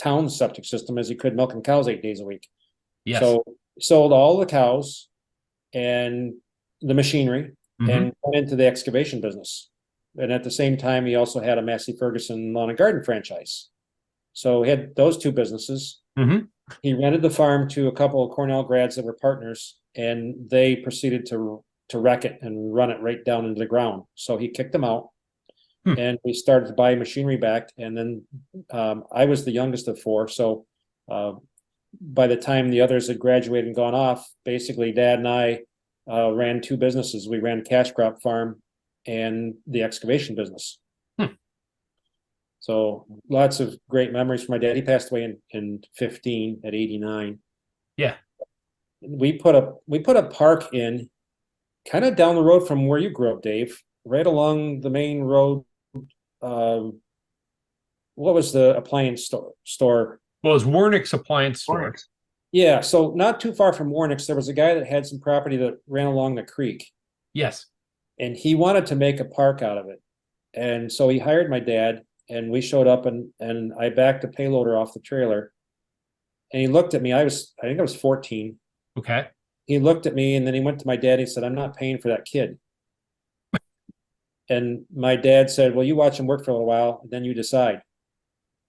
town's septic system as he could milking cows 8 days a week. Yes. So sold all the cows and the machinery and went into the excavation business. And at the same time, he also had a Massey Ferguson lawn and garden franchise. So he had those 2 businesses. He rented the farm to a couple of Cornell grads that were partners, and they proceeded to wreck it and run it right down into the ground. So he kicked them out, and we started to buy machinery back. And then I was the youngest of 4. So by the time the others had graduated and gone off, basically Dad and I ran 2 businesses. We ran Cash Crop Farm and the excavation business. So lots of great memories from my dad. He passed away in 15 at 89. Yeah. We put a park in kind of down the road from where you grew up, Dave, right along the main road. What was the appliance store? Well, it was Warnick's appliance store. Yeah. So not too far from Warnick's, there was a guy that had some property that ran along the creek. Yes. And he wanted to make a park out of it. And so he hired my dad, and we showed up, and I backed a payloader off the trailer, and he looked at me. I think I was 14. Okay. He looked at me, and then he went to my dad. He said, "I'm not paying for that kid." And my dad said, well, you watch him work for a little while, then you decide.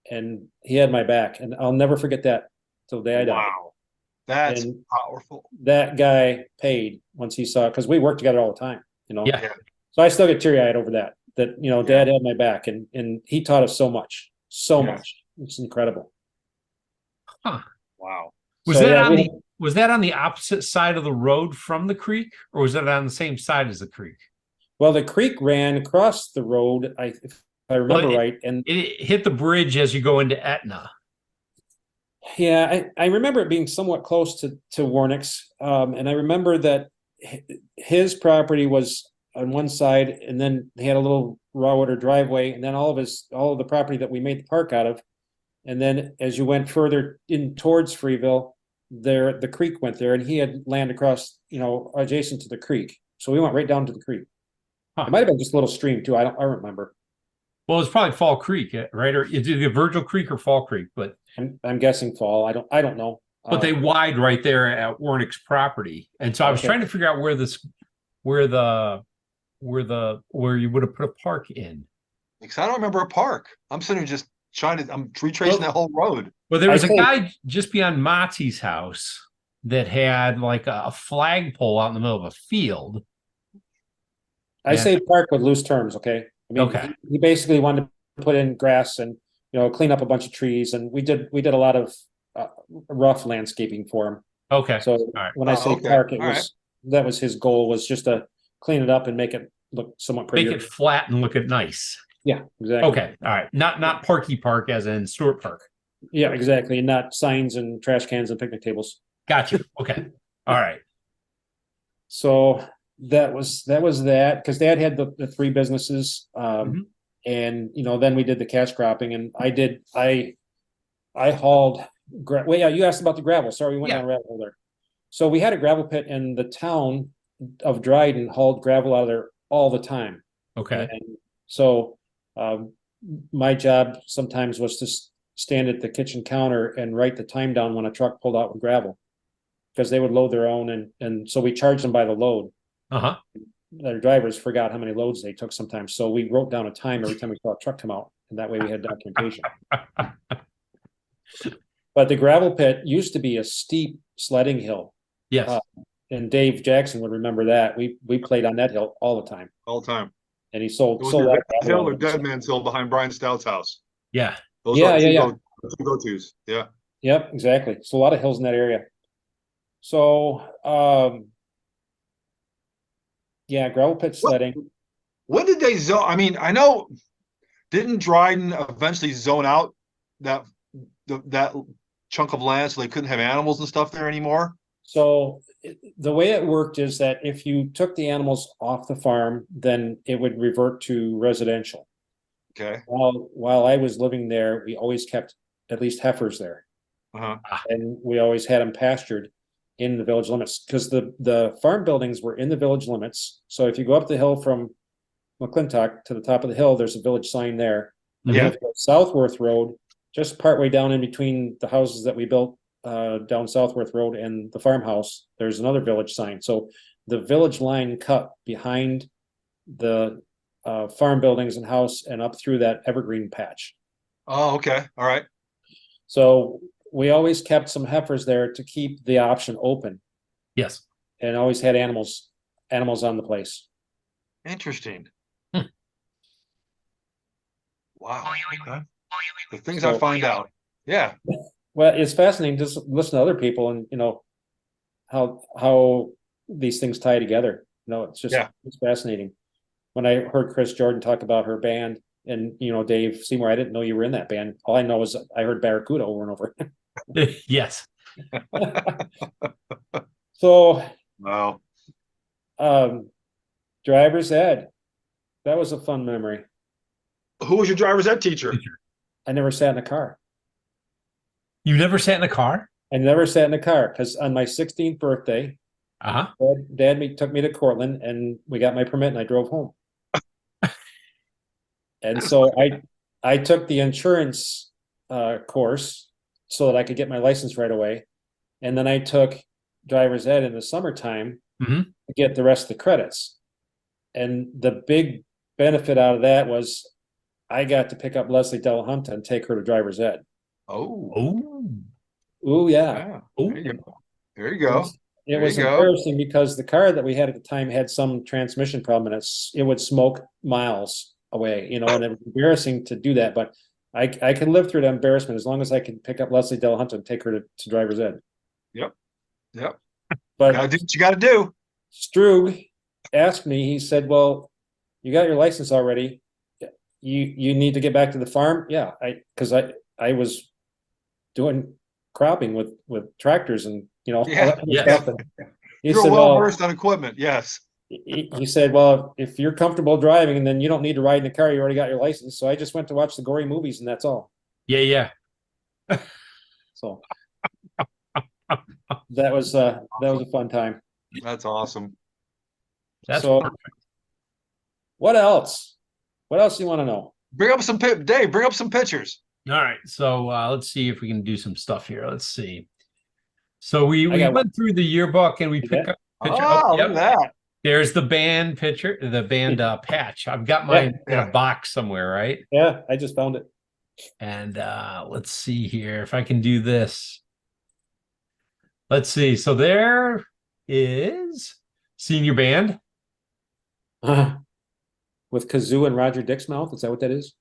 And he had my back, and I'll never forget that till the day I die. Wow. That's And powerful. that guy paid once he saw, because we worked together all the time, Yeah. Yeah. So I still get teary-eyed over that, Yeah. Dad had my back, and he taught us so much, so Yeah. much. It's incredible. Huh. Wow. Was So, that yeah, on we- the was that on the opposite side of the road from the creek, or was that on the same side as the creek? Well, the creek ran across the road, if I remember Well, right, and It hit the bridge as you go into Etna. yeah, I remember it being somewhat close to Warnick's, and I remember that his property was on one side, and then he had a little raw water driveway, and then all of the property that we made the park out of, and then as you went further in towards Freeville, the creek went there, and he had land across, adjacent to the creek, so we went right down to the creek. Huh. It might have been just a little stream too. I don't remember. Well, it's probably Fall Creek, right? Or it's either Virgil Creek or Fall Creek, but I'm guessing fall. I don't know. they wide right there at Warnick's property. And so I was Okay. trying to figure out where you would have put a park in. Because I don't remember a park. I'm sitting here just I'm retracing that whole road. Well, there was a think- guy just beyond Mottie's house that had like a flagpole out in the middle of a field. I say park with loose terms, okay? I mean, Okay. he basically wanted to put in grass and, clean up a bunch of trees, and we did a lot of rough landscaping for him. Okay. So right. when I say okay. park, All right. that was his goal, was just to clean it up and make it look somewhat Make prettier. it flat and look at nice. Yeah, exactly. Okay. All right. Not Parky Park as in Stewart Park. Yeah, exactly. And not signs and trash cans and picnic tables. Got you. Okay. All right. So that was that, because Dad had the three businesses, Mhm. and then we did the cash cropping, and I hauled. Well, yeah, you asked about the gravel. Sorry, we went Yeah. down a rabbit hole there. So we had a gravel pit, and the town of Dryden hauled gravel out of there all the time. Okay. And so my job sometimes was to stand at the kitchen counter and write the time down when a truck pulled out with gravel, because they would load their own, and so we charged them by the load. Uh-huh. Their drivers forgot how many loads they took sometimes, so we wrote down a time every time we saw a truck come out, and that way we had documentation. But the gravel pit used to be a steep sledding hill, Yes. and Dave Jackson would remember that. We played on that hill all the time, All the time. and he sold It was sold either out that hill or Dead Man's Hill behiund Brian Stout's house. Yeah. Those Yeah, are yeah, two go-tos. Yeah. Yep, exactly. So a lot of hills in that area. So yeah, gravel pit sledding. When did they zone? I mean, I know, didn't Dryden eventually zone out that chunk of land so they couldn't have animals and stuff there anymore? So the way it worked is that if you took the animals off the farm, then it would revert to residential. Okay. While I was living there, we always kept at least heifers there, Uh-huh. and we always had them pastured in the village limits, because the farm buildings were in the village limits. So if you go up the hill from McClintock to the top of the hill, there's a village sign there. And then Yeah. if you go Southworth Road, just partway down in between the houses that we built down Southworth Road and the farmhouse, there's another village sign. So the village line cut behind the farm buildings and house and up through that evergreen patch. Oh, okay. All right. So we always kept some heifers there to keep the option open, Yes. and always had animals on the place. Interesting. Hmm. Wow. Okay. The things So- I find out. Yeah. Well, it's fascinating to just listen to other people, and how these things tie together. It's just Yeah. it's fascinating. When I heard Chris Jordan talk about her band, and Dave Seymour, I didn't know you were in that band. All I know is I heard Barracuda over and over. Yes. So Wow. driver's ed, that was a fun memory. Who was your driver's ed teacher? I never sat in a car. You never sat in a car? I never sat in a car, because on my 16th birthday, Uh-huh. Dad took me to Cortland, and we got my permit, and I drove home. And so I took the insurance course so that I could get my license right away, and then I took driver's ed in the summertime Mhm. to get the rest of the credits. And the big benefit out of that was I got to pick up Leslie Delahunty and take her to driver's ed. Oh, Oh, Oh yeah. yeah. oh, There you go. There you It go. was, it There was you go. embarrassing because the car that we had at the time had some transmission problem, and it would smoke miles away, and it was embarrassing to do that. But I can live through the embarrassment as long as I can pick up Leslie Delahunty and take her to driver's ed. Yep. Yep. But Gotta do what you gotta do. Strug asked me, he said, well, you got your license already. You need to get back to the farm. Yeah, because I was doing cropping with tractors and all Yeah. that kind of Yes. stuff. And he You're said, well well, versed on equipment. Yes. he said, well, if you're comfortable driving, then you don't need to ride in the car. You already got your license. So I just went to watch the gory movies, and that's all. yeah. So that was a fun time. That's awesome. That's So perfect. what else? What else do you want to know? Bring up some Dave, bring up some pictures. All right, so let's see if we can do some stuff here. Let's see. So we got went through the yearbook and we You pick bet. up picture. Oh, look Yep. at that. There's the band picture, the band patch. I've got mine in a box somewhere, right? Yeah, I just found it. And let's see here if I can do this. Let's see. So there is senior band. With kazoo and Roger Dixmouth. Is that what that is?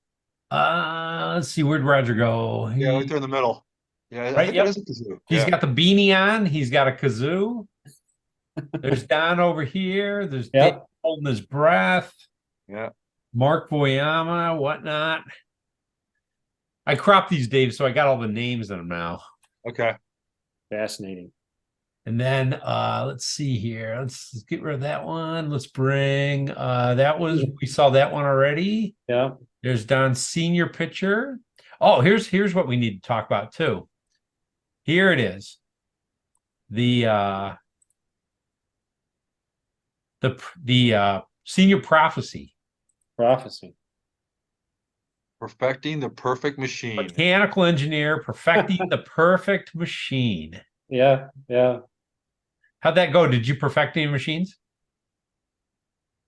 Let's see, where'd Roger go? Yeah, right there in the middle. Yeah, I Right, think yep. that is a kazoo. He's Yeah. got the beanie on. He's got a kazoo. There's Don over here. There's Yep. Dave holding his breath. Yeah. Mark Voyama, whatnot. I cropped these, Dave, so I got all the names in them now. Okay. Fascinating. And then let's see here. Let's get rid of that one. Let's bring that was we saw that one already. Yeah. There's Don's senior picture. Oh, here's what we need to talk about too. Here it is. The senior prophecy. Prophecy. Perfecting the perfect machine. Mechanical engineer perfecting the perfect machine. Yeah, yeah. How'd that go? Did you perfect any machines?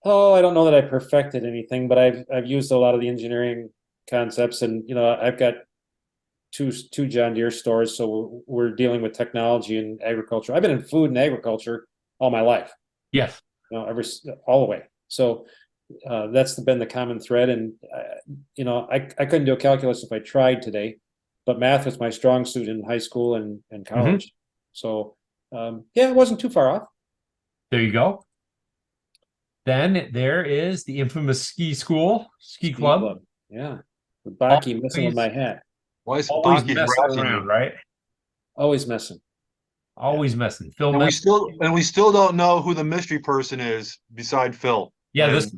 Oh, I don't know that I perfected anything, but I've used a lot of the engineering concepts, and I've got two John Deere stores, so we're dealing with technology and agriculture. I've been in food and agriculture all my life. Yes. All the way. So that's been the common thread, and I couldn't do a calculus if I tried today, but math was my strong suit in high school and college. So yeah, it wasn't too far off. There you go. Then there is the infamous ski club. Yeah, with Baki messing with my hat. Why is Always Baki messing harassing around, you? right? Always messing. Always messing. Phil And messing. we still don't know who the mystery person is beside Phil. Yeah, and this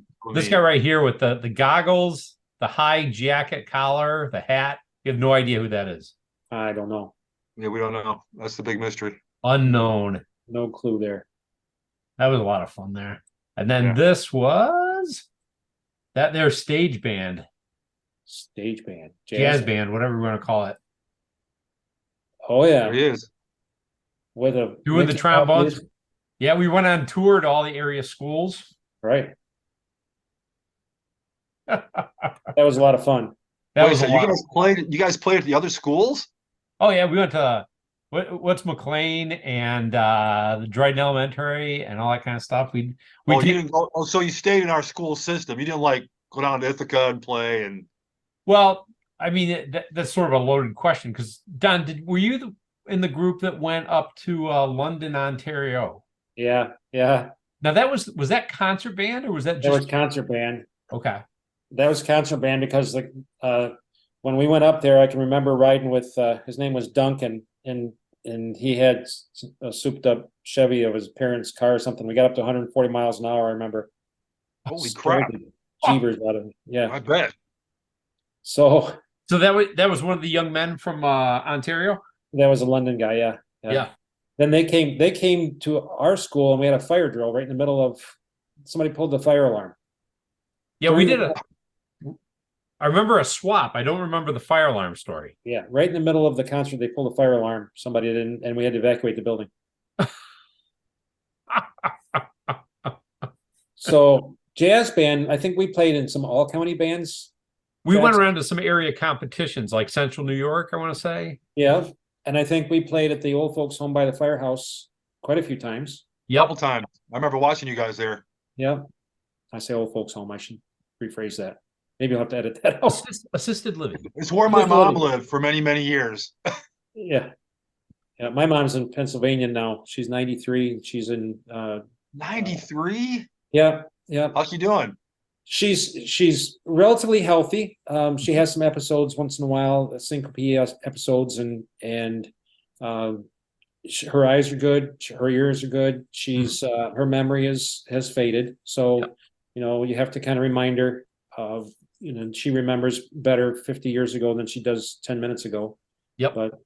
me. guy right here with the goggles, the high jacket collar, the hat. You have no idea who that is. I don't know. Yeah, we don't know. That's the big mystery. Unknown. No clue there. That was a lot of fun there. And then Yeah. this was that their stage band, Stage band, jazz band, whatever we want to call it. Oh There yeah, he is. with a Doing the Mickey trombones. Mouse. Yeah, we went on tour to all the area schools. Right. That That was a lot of fun. Wait, was so a you lot. guys played at the other schools? Oh yeah, we went to what's McLean and the Dryden Elementary and all that kind of stuff. We You take, didn't go, so you stayed in our school system. You didn't like go down to Ithaca and play and well, I mean that's sort of a loaded question because Don, were you in the group that went up to London, Ontario? Yeah, yeah. Now that was that concert band or was that That was just concert band. okay? That was concert band because when we went up there, I can remember riding with his name was Duncan, and he had a souped up Chevy of his parents' car or something. We got up to 140 miles an hour. I remember. holy Scared crap. the Jeebers out of me. Yeah. I bet. So So that was one of the young men from Ontario. that was a London guy. Yeah. Yeah. Then they came to our school, and we had a fire drill right in the middle of. Somebody pulled the fire alarm. Yeah, we did I remember a swap. I don't remember the fire alarm story. Yeah, right in the middle of the concert, they pulled a fire alarm. Somebody didn't, and we had to evacuate the building. So jazz band, I think we played in some all county bands. We went Jackson. around to some area competitions like Central New York, I want to say. Yeah. And I think we played at the old folks home by the firehouse quite a few times. Couple Yep. times. I remember watching you guys there. Yeah. I say old folks home. I should rephrase that. Maybe I'll have to edit that out. Assisted living. It's where my Assisted mom living. lived for many, many years. Yeah. Yeah. My mom's in Pennsylvania now. She's 93. She's in 93? yeah. Yeah. How's she doing? She's relatively healthy. She has some episodes once in a while, syncope episodes, and her eyes are good, her ears are good. She's her memory has faded, so Yep. you have to kind of remind her of she remembers better 50 years ago than she does 10 minutes ago. Yep. But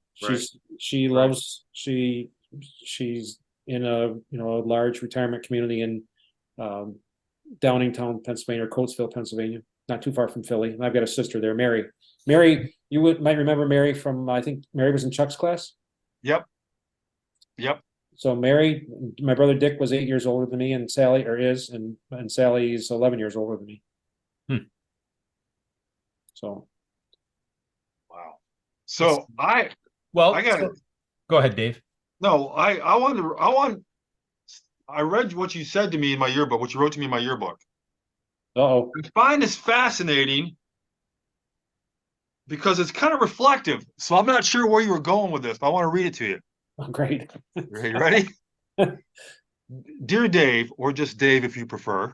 she Right. loves she's in a a large retirement community in Downingtown, Pennsylvania, or Coatesville, Pennsylvania, not too far from Philly. And I've got a sister there, Mary. Mary, you might remember Mary from, I think Mary was in Chuck's class. Yep. So Mary, my brother Dick was 8 years older than me, and Sally, or is, and Sally's 11 years older than me. Hmm. So Wow. So Well, I got it. Go ahead, Dave. No, I read what you said to me in my yearbook, what you wrote to me in my yearbook. uh-oh. I find this fascinating because it's kind of reflective. So I'm not sure where you were going with this, but I want to read it to you. Oh, great. Are you ready? Dear Dave, or just Dave if you prefer,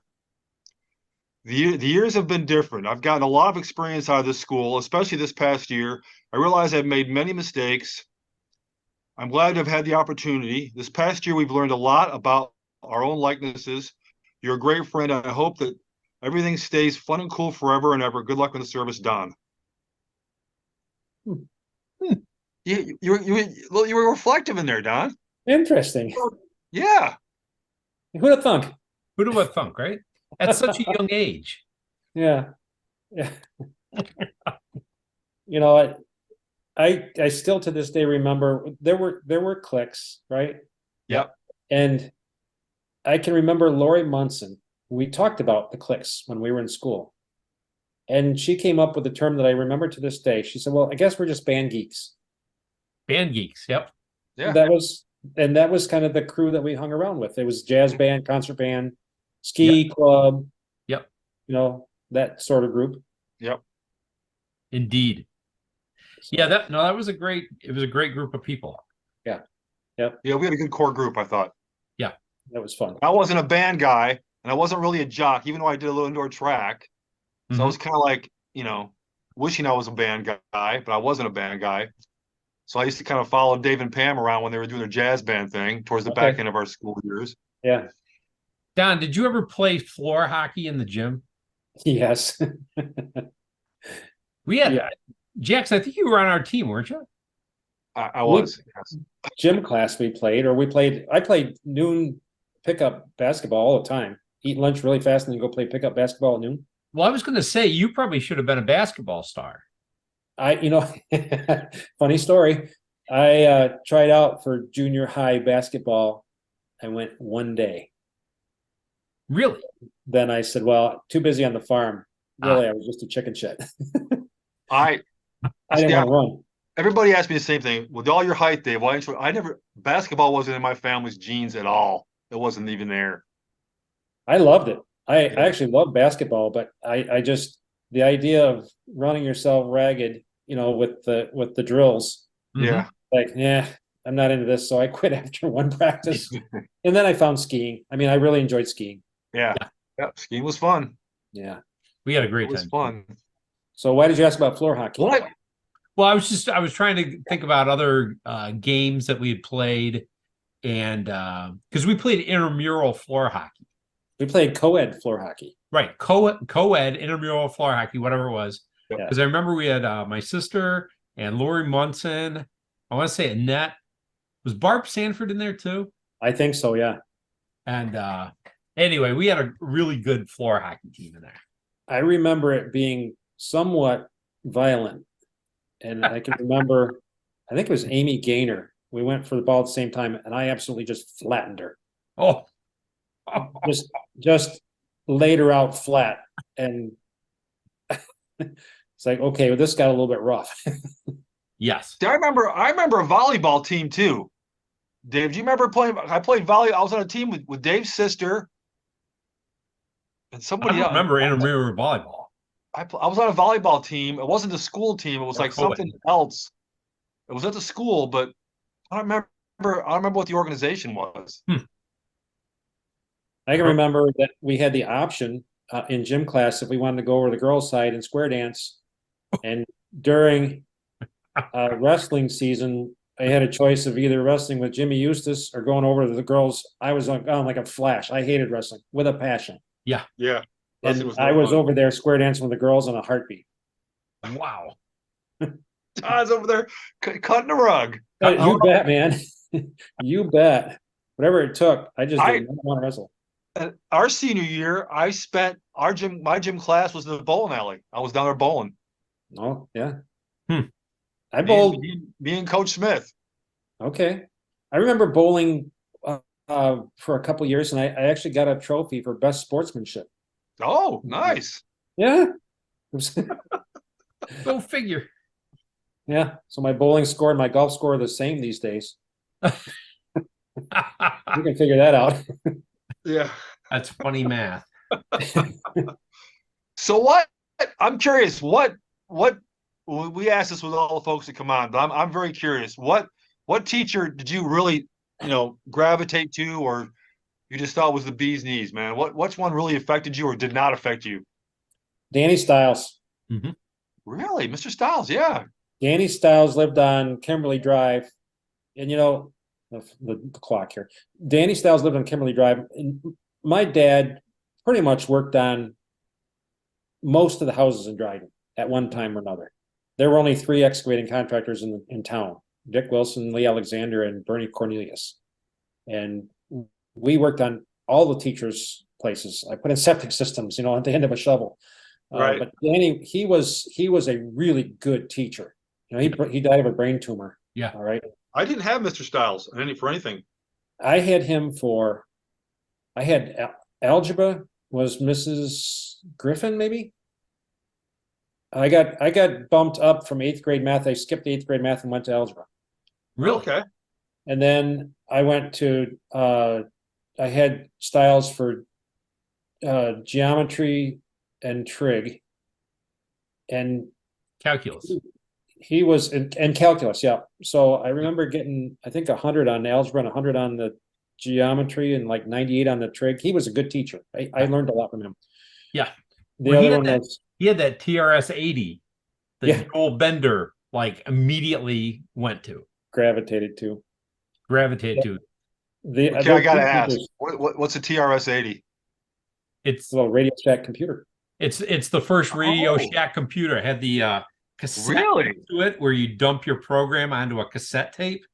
the years have been different. I've gotten a lot of experience out of this school, especially this past year. I realize I've made many mistakes. I'm glad to have had the opportunity. This past year, we've learned a lot about our own likenesses. You're a great friend. I hope that everything stays fun and cool forever and ever. Good luck with the service, Don. You were reflective in there, Don. Interesting. Yeah. Who'd have thunk? Who'd have thunk, right? At such a young age. Yeah. Yeah. I still to this day remember there were cliques, right? Yep. And I can remember Lori Munson. We talked about the cliques when we were in school. And she came up with a term that I remember to this day. She said, well, I guess we're just band geeks. Band geeks, yep. Yeah. That was kind of the crew that we hung around with. It was jazz band, concert band, ski club. Yep. That sort of group. Yep. Indeed. So, Yeah, that was a great group of people. Yeah, we had a good core group, I thought. Yeah. That was fun. I wasn't a band guy, and I wasn't really a jock, even though I did a little indoor track. So I was kind of like, wishing I was a band guy, but I wasn't a band guy. So I used to kind of follow Dave and Pam around when they were doing their jazz band thing towards the back end of our school years. Yeah. Don, did you ever play floor hockey in the gym? Yes. We had Jackson, I think you were on our team, weren't you? I was. Yes. Gym class I played noon pickup basketball all the time. Eat lunch really fast and then go play pickup basketball at noon. Well, I was going to say you probably should have been a basketball star. Funny story. I tried out for junior high basketball. I went one day. Really? Then I said, well, too busy on the farm. Really, I was just a chicken shit. I didn't want to run. Everybody asked me the same thing. With all your height, Dave, basketball wasn't in my family's genes at all. It wasn't even there. I loved it. I actually loved basketball, but I just, the idea of running yourself ragged, with the drills. Yeah. Like, I'm not into this. So I quit after one practice. And then I found skiing. I mean, I really enjoyed skiing. Yeah. Skiing was fun. Yeah. We had a great time. It was fun. So why did you ask about floor hockey? What? Well, I was trying to think about other games that we had played, and because we played intramural floor hockey. We played co-ed floor hockey. Right, co-ed intramural floor hockey, whatever it was. Yep. Because I remember we had my sister and Lori Munson. I want to say Annette. Was Barb Sanford in there too? I think so, yeah. And anyway, we had a really good floor hockey team in there. I remember it being somewhat violent. And I can remember, I think it was Amy Gaynor. We went for the ball at the same time, and I absolutely just flattened her. Oh. Just laid her out flat, and it's like, okay, well, this got a little bit rough. Yes. See, I remember a volleyball team too. Dave, do you remember playing? I played volley. I was on a team with Dave's sister and I somebody don't else. remember intramural volleyball. I was on a volleyball team. It wasn't a school team. It was Or like co-ed. something else. It was at the school, but I don't remember. I don't remember what the organization was. I can remember that we had the option in gym class if we wanted to go over to the girls' side and square dance. And during wrestling season, I had a choice of either wrestling with Jimmy Eustace or going over to the girls. I was on like a flash. I hated wrestling with a passion. Yeah. Yeah, And I was over there square dancing with the girls in a heartbeat. Wow. Todd's over there cutting the rug. You bet, man. You bet. Whatever it took, I just didn't want to wrestle. Our senior year, I spent my gym class was in the bowling alley. I was down there bowling. Oh, yeah. I bowled. Me and Coach Smith. Okay. I remember bowling for a couple years, and I actually got a trophy for best sportsmanship. Oh, nice. Yeah. Go figure. Yeah. So my bowling score and my golf score are the same these days. You can figure that out. Yeah. That's funny math. So what? I'm curious. What we asked this with all the folks that come on, but I'm very curious. What teacher did you really gravitate to, or you just thought was the bee's knees, man? Which one really affected you or did not affect you? Danny Stiles. Mm-hmm. Really, Mr. Stiles? Yeah. Danny Stiles lived on Kimberly Drive, and the clock here. Danny Stiles lived on Kimberly Drive, and my dad pretty much worked on most of the houses in Dryden at one time or another. There were only 3 excavating contractors in town: Dick Wilson, Lee Alexander, and Bernie Cornelius. And we worked on all the teachers' places. I put in septic systems, at the end of a shovel. Right. But Danny, he was a really good teacher. He died of a brain tumor. Yeah. All right. I didn't have Mr. Stiles for anything. I had him I had algebra was Mrs. Griffin, maybe. I got bumped up from 8th grade math. I skipped 8th grade math and went to algebra. Really? Okay. And then I went to I had Stiles for geometry and trig and Calculus. he was in calculus. Yeah. So I remember getting, I think 100 on algebra and 100 on the geometry and like 98 on the trig. He was a good teacher. I learned a lot from him. Yeah. The other one was, he had that TRS 80 that Joel Bender immediately went to. Gravitated to. Okay, I gotta ask, what's a TRS 80? It's a little Radio Shack computer. It's the first Radio Shack computer. It had the cassette to it where you dump your program onto a cassette tape.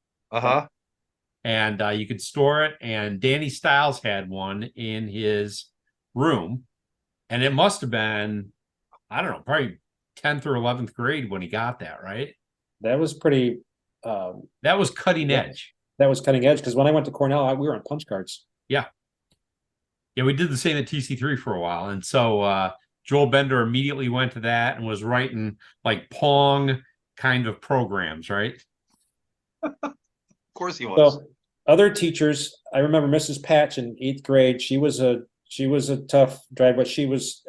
And you could store it. And Danny Stiles had one in his room, and it must have been, I don't know, probably 10th or 11th grade when he got that. Right? That was pretty. That was cutting edge. That was cutting edge because when I went to Cornell, we were on punch cards. Yeah, we did the same at TC3 for a while, and so Joel Bender immediately went to that and was writing like Pong kind of programs, right? Of course he was. So other teachers, I remember Mrs. Patch in 8th grade. She was a tough drive, but she was,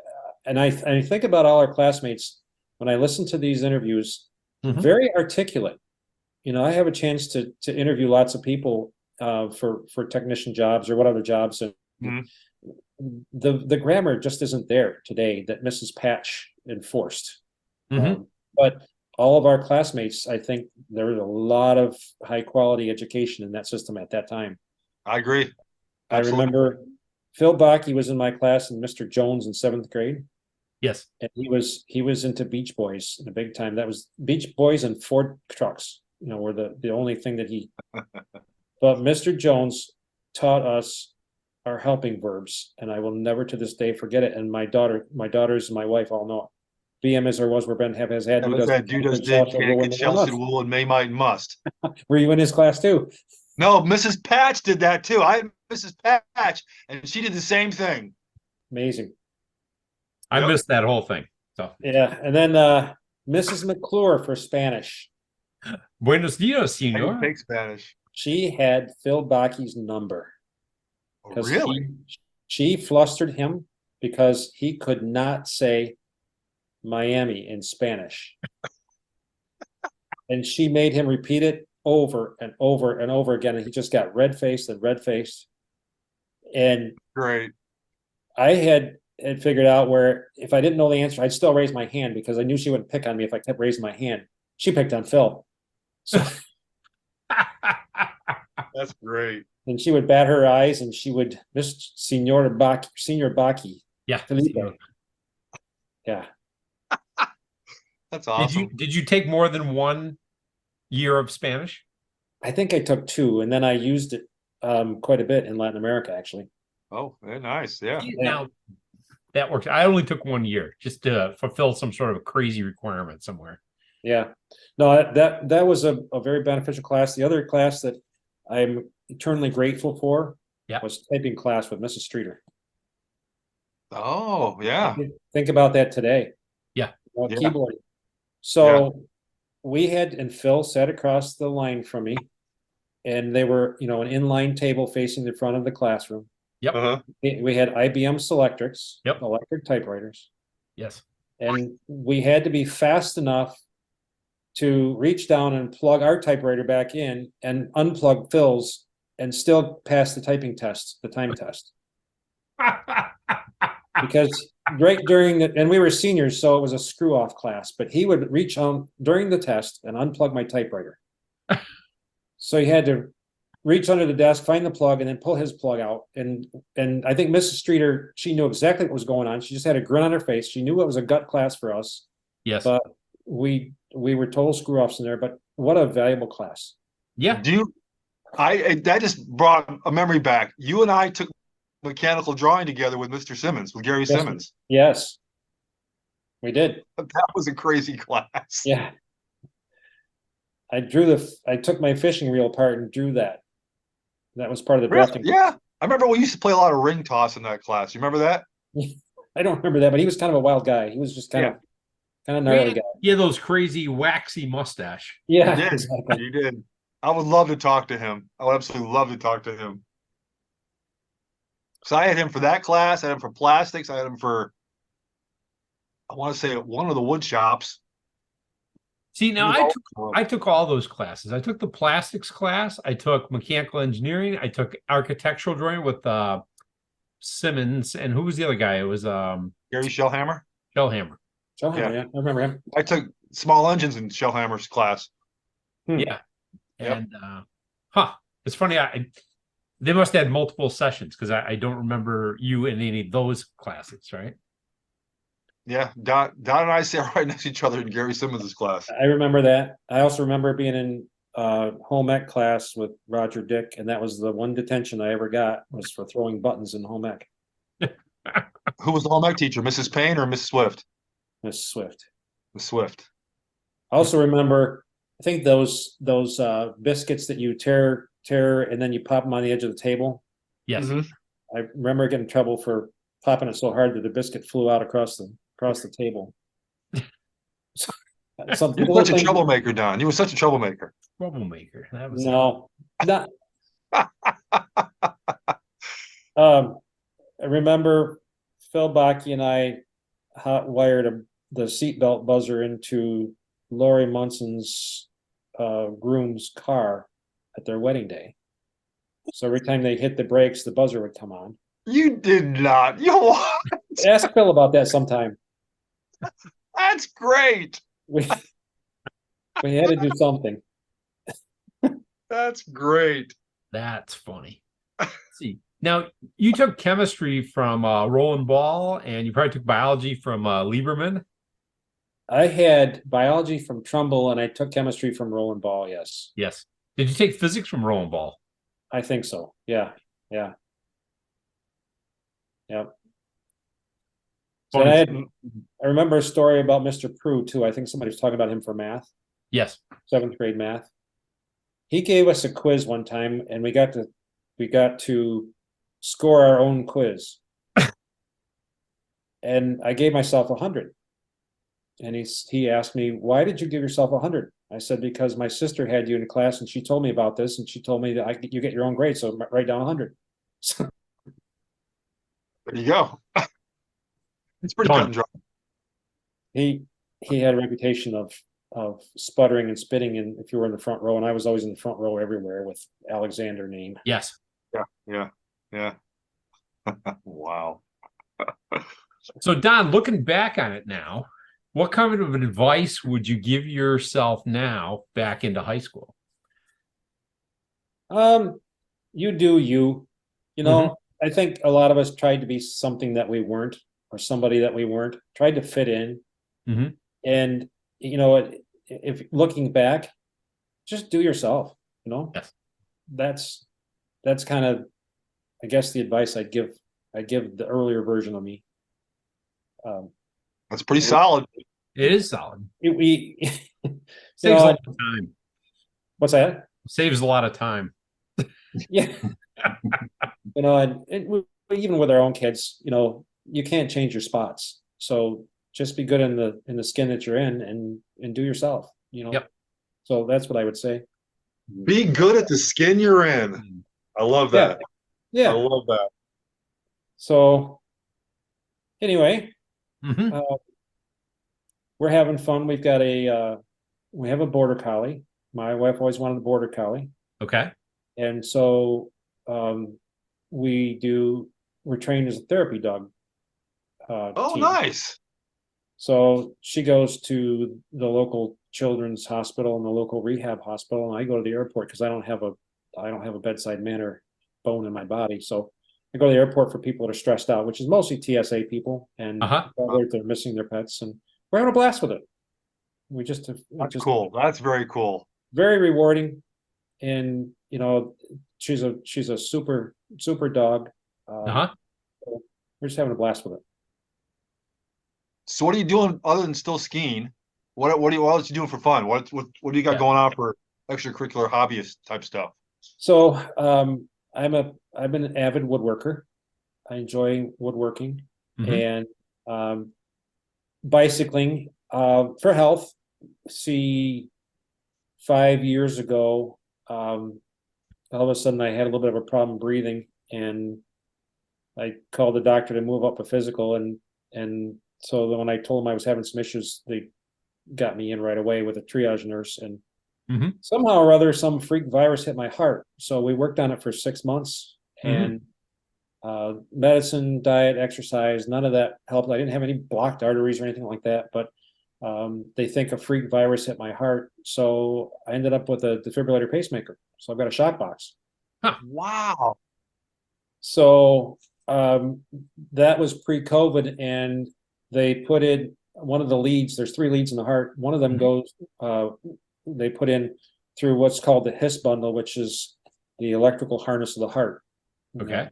and I think about all our classmates when I listen to these interviews, very articulate. I have a chance to interview lots of people for technician jobs or whatever jobs, and the grammar just isn't there today that Mrs. Patch enforced. But all of our classmates, I think there was a lot of high quality education in that system at that time. I agree. Absolutely. I remember Phil Bakke was in my class and Mr. Jones in 7th grade. Yes. And he was into Beach Boys in a big time. That was Beach Boys and Ford trucks, were the only thing that he, but Mr. Jones taught us our helping verbs, and I will never to this day forget it. And my daughters and my wife all know it. BM as there was, where Ben has had, do, does, did, can, get, shall, should, will, and may, might, and must. Were you in his class too? No, Mrs. Patch did that too. Mrs. Patch, and she did the same thing. Amazing. I Yep. missed that whole thing. So Yeah, and then Mrs. McClure for Spanish. buenos dias, I can senor. take Spanish. She had Phil Backey's number Oh, because really? she flustered him because he could not say Miami in Spanish. And she made him repeat it over and over and over again. And he just got red-faced and red-faced. And Great. I had figured out where if I didn't know the answer, I'd still raise my hand because I knew she wouldn't pick on me if I kept raising my hand. She picked on Phil. So That's great. and she would bat her eyes and she would, Miss Senor Baki. Yeah. Felipe. Yeah. That's awesome. Did you take more than 1 year of Spanish? I think I took 2 and then I used it quite a bit in Latin America, actually. Oh, very nice. Yeah. Now that works. I only took 1 year just to fulfill some sort of a crazy requirement somewhere. Yeah. No, that was a very beneficial class. The other class that I'm eternally grateful for was typing class with Mrs. Streeter. Oh, yeah. Think about that today. Yeah. Keyboard. So we had, and Phil sat across the line from me, and they were, an inline table facing the front of the classroom. Yep. Uh-huh. We had IBM Selectrics, Yep. electric typewriters, Yes. and we had to be fast enough to reach down and plug our typewriter back in and unplug Phil's and still pass the typing test, the time test. Because right during and we were seniors, so it was a screw off class, but he would reach on during the test and unplug my typewriter. So he had to reach under the desk, find the plug, and then pull his plug out. And I think Mrs. Streeter, she knew exactly what was going on. She just had a grin on her face. She knew it was a gut class for us. Yes. But we were total screw offs in there, but what a valuable class. Yeah. That just brought a memory back. You and I took mechanical drawing together with Mr. Simmons, with Gary Simmons. Yes, we did. That was a crazy class. Yeah. I took my fishing reel apart and drew that. That was part of the drafting. Yeah. I remember we used to play a lot of ring toss in that class. You remember that? I don't remember that, but he was kind of a wild guy. He was just kind of gnarly guy. Yeah, those crazy waxy mustache. Yeah, You did. exactly. You did. I would love to talk to him. I would absolutely love to talk to him. So I had him for that class. I had him for plastics. I had him for, I want to say, one of the wood shops. See, now I took all those classes. I took the plastics class. I took mechanical engineering. I took architectural drawing with Simmons. And who was the other guy? It was Gary Shellhammer. Shellhammer. Yeah, I remember him. I took small engines in Shellhammer's class. Yeah. And it's funny. They must have had multiple sessions because I don't remember you in any of those classes, right? Yeah, Don and I sat right next to each other in Gary Simmons' class. I remember that. I also remember being in home ec class with Roger Dick, and that was the one detention I ever got was for throwing buttons in home ec. Who was the home ec teacher, Mrs. Payne or Mrs. Swift? Miss Swift. Miss Swift. I also remember, I think those biscuits that you tear and then you pop them on the edge of the table. Yes. Mhm. I remember getting in trouble for popping it so hard that the biscuit flew out across the table. You were such a troublemaker, Don. You were such a troublemaker. Troublemaker. That was No, not. I remember Phil Bakke and I hot wired the seatbelt buzzer into Lori Munson's groom's car at their wedding day. So every time they hit the brakes, the buzzer would come on. You did not. You what? Ask Phil about that sometime. That's great. We had to do something. That's great. That's funny. Let's see, now you took chemistry from Roland Ball, and you probably took biology from Lieberman. I had biology from Trumbull, and I took chemistry from Roland Ball. Yes. Yes. Did you take physics from Roland Ball? I think so. Yeah. Yep. So I remember a story about Mr. Prue too. I think somebody was talking about him for math, Yes. 7th grade math. He gave us a quiz one time, and we got to score our own quiz. and I gave myself 100. And he asked me, why did you give yourself 100? I said, because my sister had you in class and she told me about this, and she told me that you get your own grade, so write down 100. So There you go. It's pretty cut Done. and dry. he had a reputation of sputtering and spitting, and if you were in the front row, and I was always in the front row everywhere with Alexander name. Yes. Yeah. Wow. So Don, looking back on it now, what kind of advice would you give yourself now back into high school? You do you. You know, I think a lot of us tried to be something that we weren't, or somebody that we weren't, tried to fit in. Mhm. And, you know, if looking back, just do yourself, you know? Yes. That's kind of, I guess, the advice I'd give the earlier version of me. That's pretty solid. It is solid. We Saves a lot of time. what's that? Saves a lot of time. Yeah. You know, and even with our own kids, you know, you can't change your spots. So just be good in the skin that you're in, and do yourself, you know? Yep. So that's what I would say. Be good at the skin you're in. I love that. Yeah. I love that. So anyway, Mhm. we're having fun. We have a border collie. My wife always wanted a border collie. Okay. And so we're trained as a therapy dog. Oh, team. nice. So she goes to the local children's hospital and the local rehab hospital, and I go to the airport because I don't have a bedside manner bone in my body. So I go to the airport for people that are stressed out, which is mostly TSA people, and they're missing their pets, and we're having a blast with it. That's cool. That's very cool. Very rewarding, and you know, she's a super dog. We're just having a blast with it. So what are you doing other than still skiing? What else you doing for fun? What do you got going on for extracurricular hobbyist type stuff? So I'm an avid woodworker. I enjoy woodworking and bicycling for health. See, 5 years ago, all of a sudden I had a little bit of a problem breathing, and I called the doctor to move up a physical, and so when I told them I was having some issues, they got me in right away with a triage nurse, and somehow or other, some freak virus hit my heart. So we worked on it for 6 months, and medicine, diet, exercise, none of that helped. I didn't have any blocked arteries or anything like that, but they think a freak virus hit my heart. So I ended up with a defibrillator pacemaker. So I've got a shock box. Huh. Wow. So that was pre-COVID, and they put in one of the leads. There's 3 leads in the heart. One of them goes, they put in through what's called the HIS bundle, which is the electrical harness of the heart. Okay.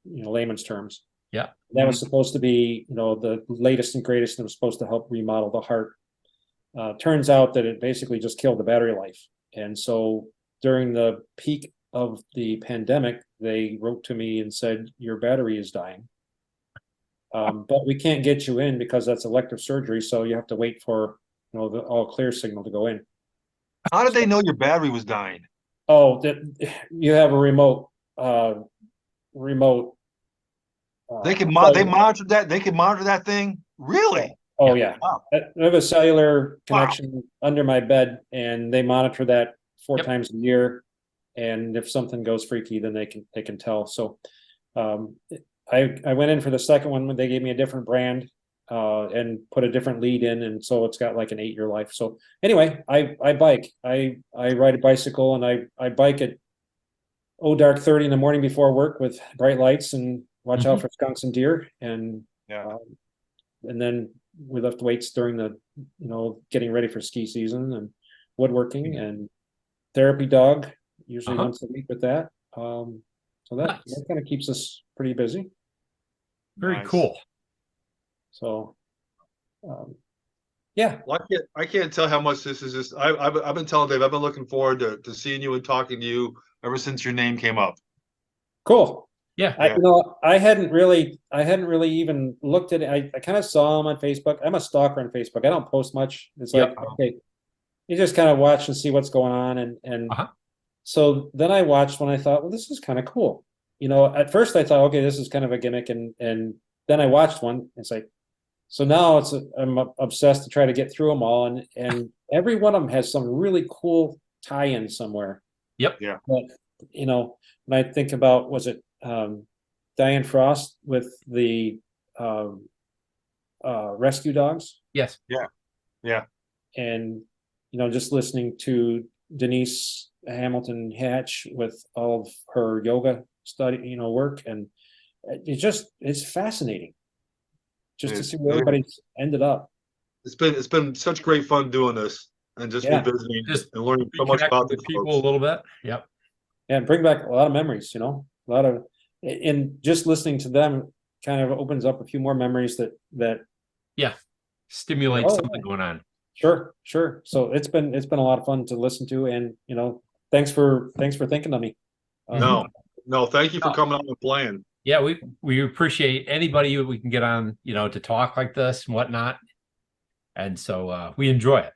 You know, layman's terms. Yeah. That was supposed to be, you know, the latest and greatest, and it was supposed to help remodel the heart. Turns out that it basically just killed the battery life. And so during the peak of the pandemic, they wrote to me and said, your battery is dying. But we can't get you in because that's elective surgery. So you have to wait for, you know, the all clear signal to go in. How did they know your battery was dying? Oh, that you have a remote. They can monitor that. They can monitor that thing. Really? Oh yeah. Wow. I have a cellular connection under my bed, and they monitor that 4 times a year. And if something goes freaky, then they can tell. So I went in for the second one when they gave me a different brand and put a different lead in, and so it's got like an 8-year life. So anyway, I bike. I ride a bicycle, and I bike at dark 30 in the morning before work with bright lights, and watch out for skunks and deer, and then we lift weights during the, you know, getting ready for ski season, and woodworking and therapy dog usually once a week with that. So that kind of keeps us pretty busy. Very cool. So yeah. Well, I can't tell how much this is just I've been telling Dave, I've been looking forward to seeing you and talking to you ever since your name came up. Cool. Yeah. I, you know, I hadn't really even looked at it. I kind of saw him on Facebook. I'm a stalker on Facebook. I don't post much. It's like, Yep. okay, you just kind of watch and see what's going on. And Uh-huh. so then I watched when I thought, well, this is kind of cool. You know, at first I thought, okay, this is kind of a gimmick. And then I watched one. It's like, so now I'm obsessed to try to get through them all. And every one of them has some really cool tie-in somewhere. Yep. Yeah. But, you know, when I think about, was it Diane Frost with the rescue dogs? Yes. Yeah. And, you know, just listening to Denise Hamilton Hatch with all of her yoga study, you know, work. And it's fascinating just to see where everybody's ended up. It's been such great fun doing this and just Yeah. revisiting Just and learning so much reconnect about with the people folks. a little bit. Yep. And bring back a lot of memories, you know, a lot of, and just listening to them kind of opens up a few more memories that Yeah. Stimulate Oh, something yeah. going on. Sure. So it's been a lot of fun to listen to, and you know, thanks for thinking of me. No, thank you for coming on and playing. Yeah, we appreciate anybody we can get on, you know, to talk like this and whatnot. And so we enjoy it.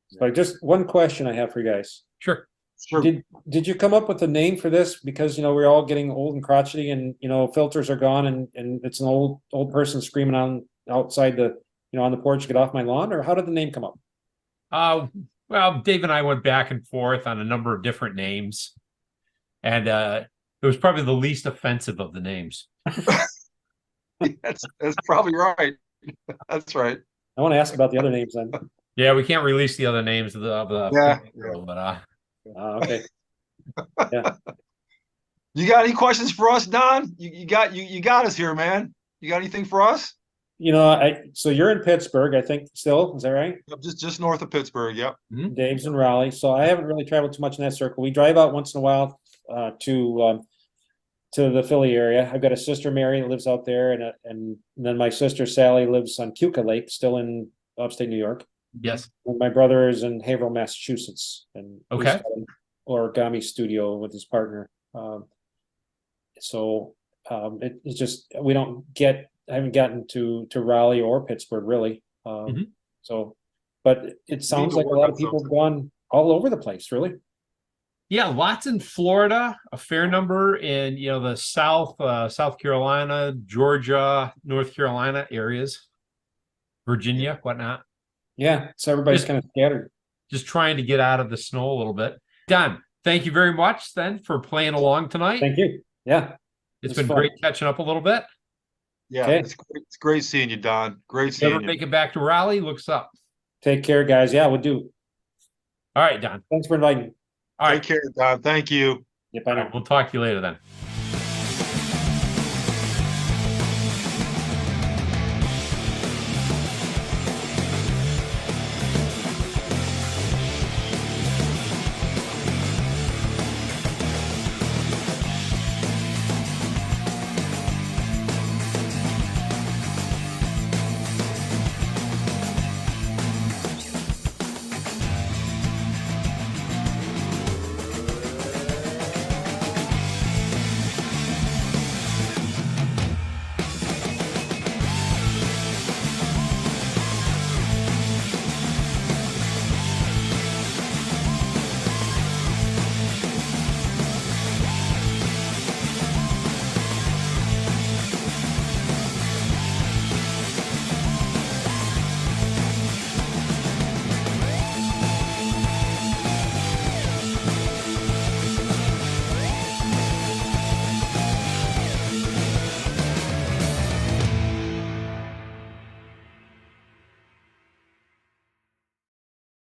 So just one question I have for you guys. Sure. Sure. Did you come up with a name for this? Because you know we're all getting old and crotchety, and you know filters are gone, and it's an old person screaming on outside the on the porch, get off my lawn, or how did the name come up? Well, Dave and I went back and forth on a number of different names, and it was probably the least offensive of the names. That's probably right. That's right. I want to ask about the other names then. Yeah, we can't release the other names of the Yeah. but Okay. Yeah. You got any questions for us, Don? You got us here, man. You got anything for us? You know, so you're in Pittsburgh, I think, still, is that right? Just north of Pittsburgh. Yep. Dave's in Raleigh. So I haven't really traveled too much in that circle. We drive out once in a while to the Philly area. I've got a sister Mary that lives out there, and then my sister Sally lives on Keuka Lake, still in upstate New York. Yes. And my brother is in Haverhill, Massachusetts, and he's Okay. got an origami studio with his partner. It's just I haven't gotten to Raleigh or Pittsburgh really. So, but it sounds like a lot of people have gone all over the place, really. Yeah, lots in Florida, a fair number in the South Carolina, Georgia, North Carolina areas, Virginia, whatnot. Yeah, so everybody's kind of scattered. Just trying to get out of the snow a little bit. Don, thank you very much then for playing along tonight. Thank you. Yeah, it's been great catching up a little bit. Yeah, it's great seeing you, Don. Great seeing you. Ever make it back to Raleigh? Looks up. Take care, guys. Yeah, we'll do. All right, Don. Thanks for inviting me. All right. Take care, Don. Thank you. Yep, I know. We'll talk to you later then.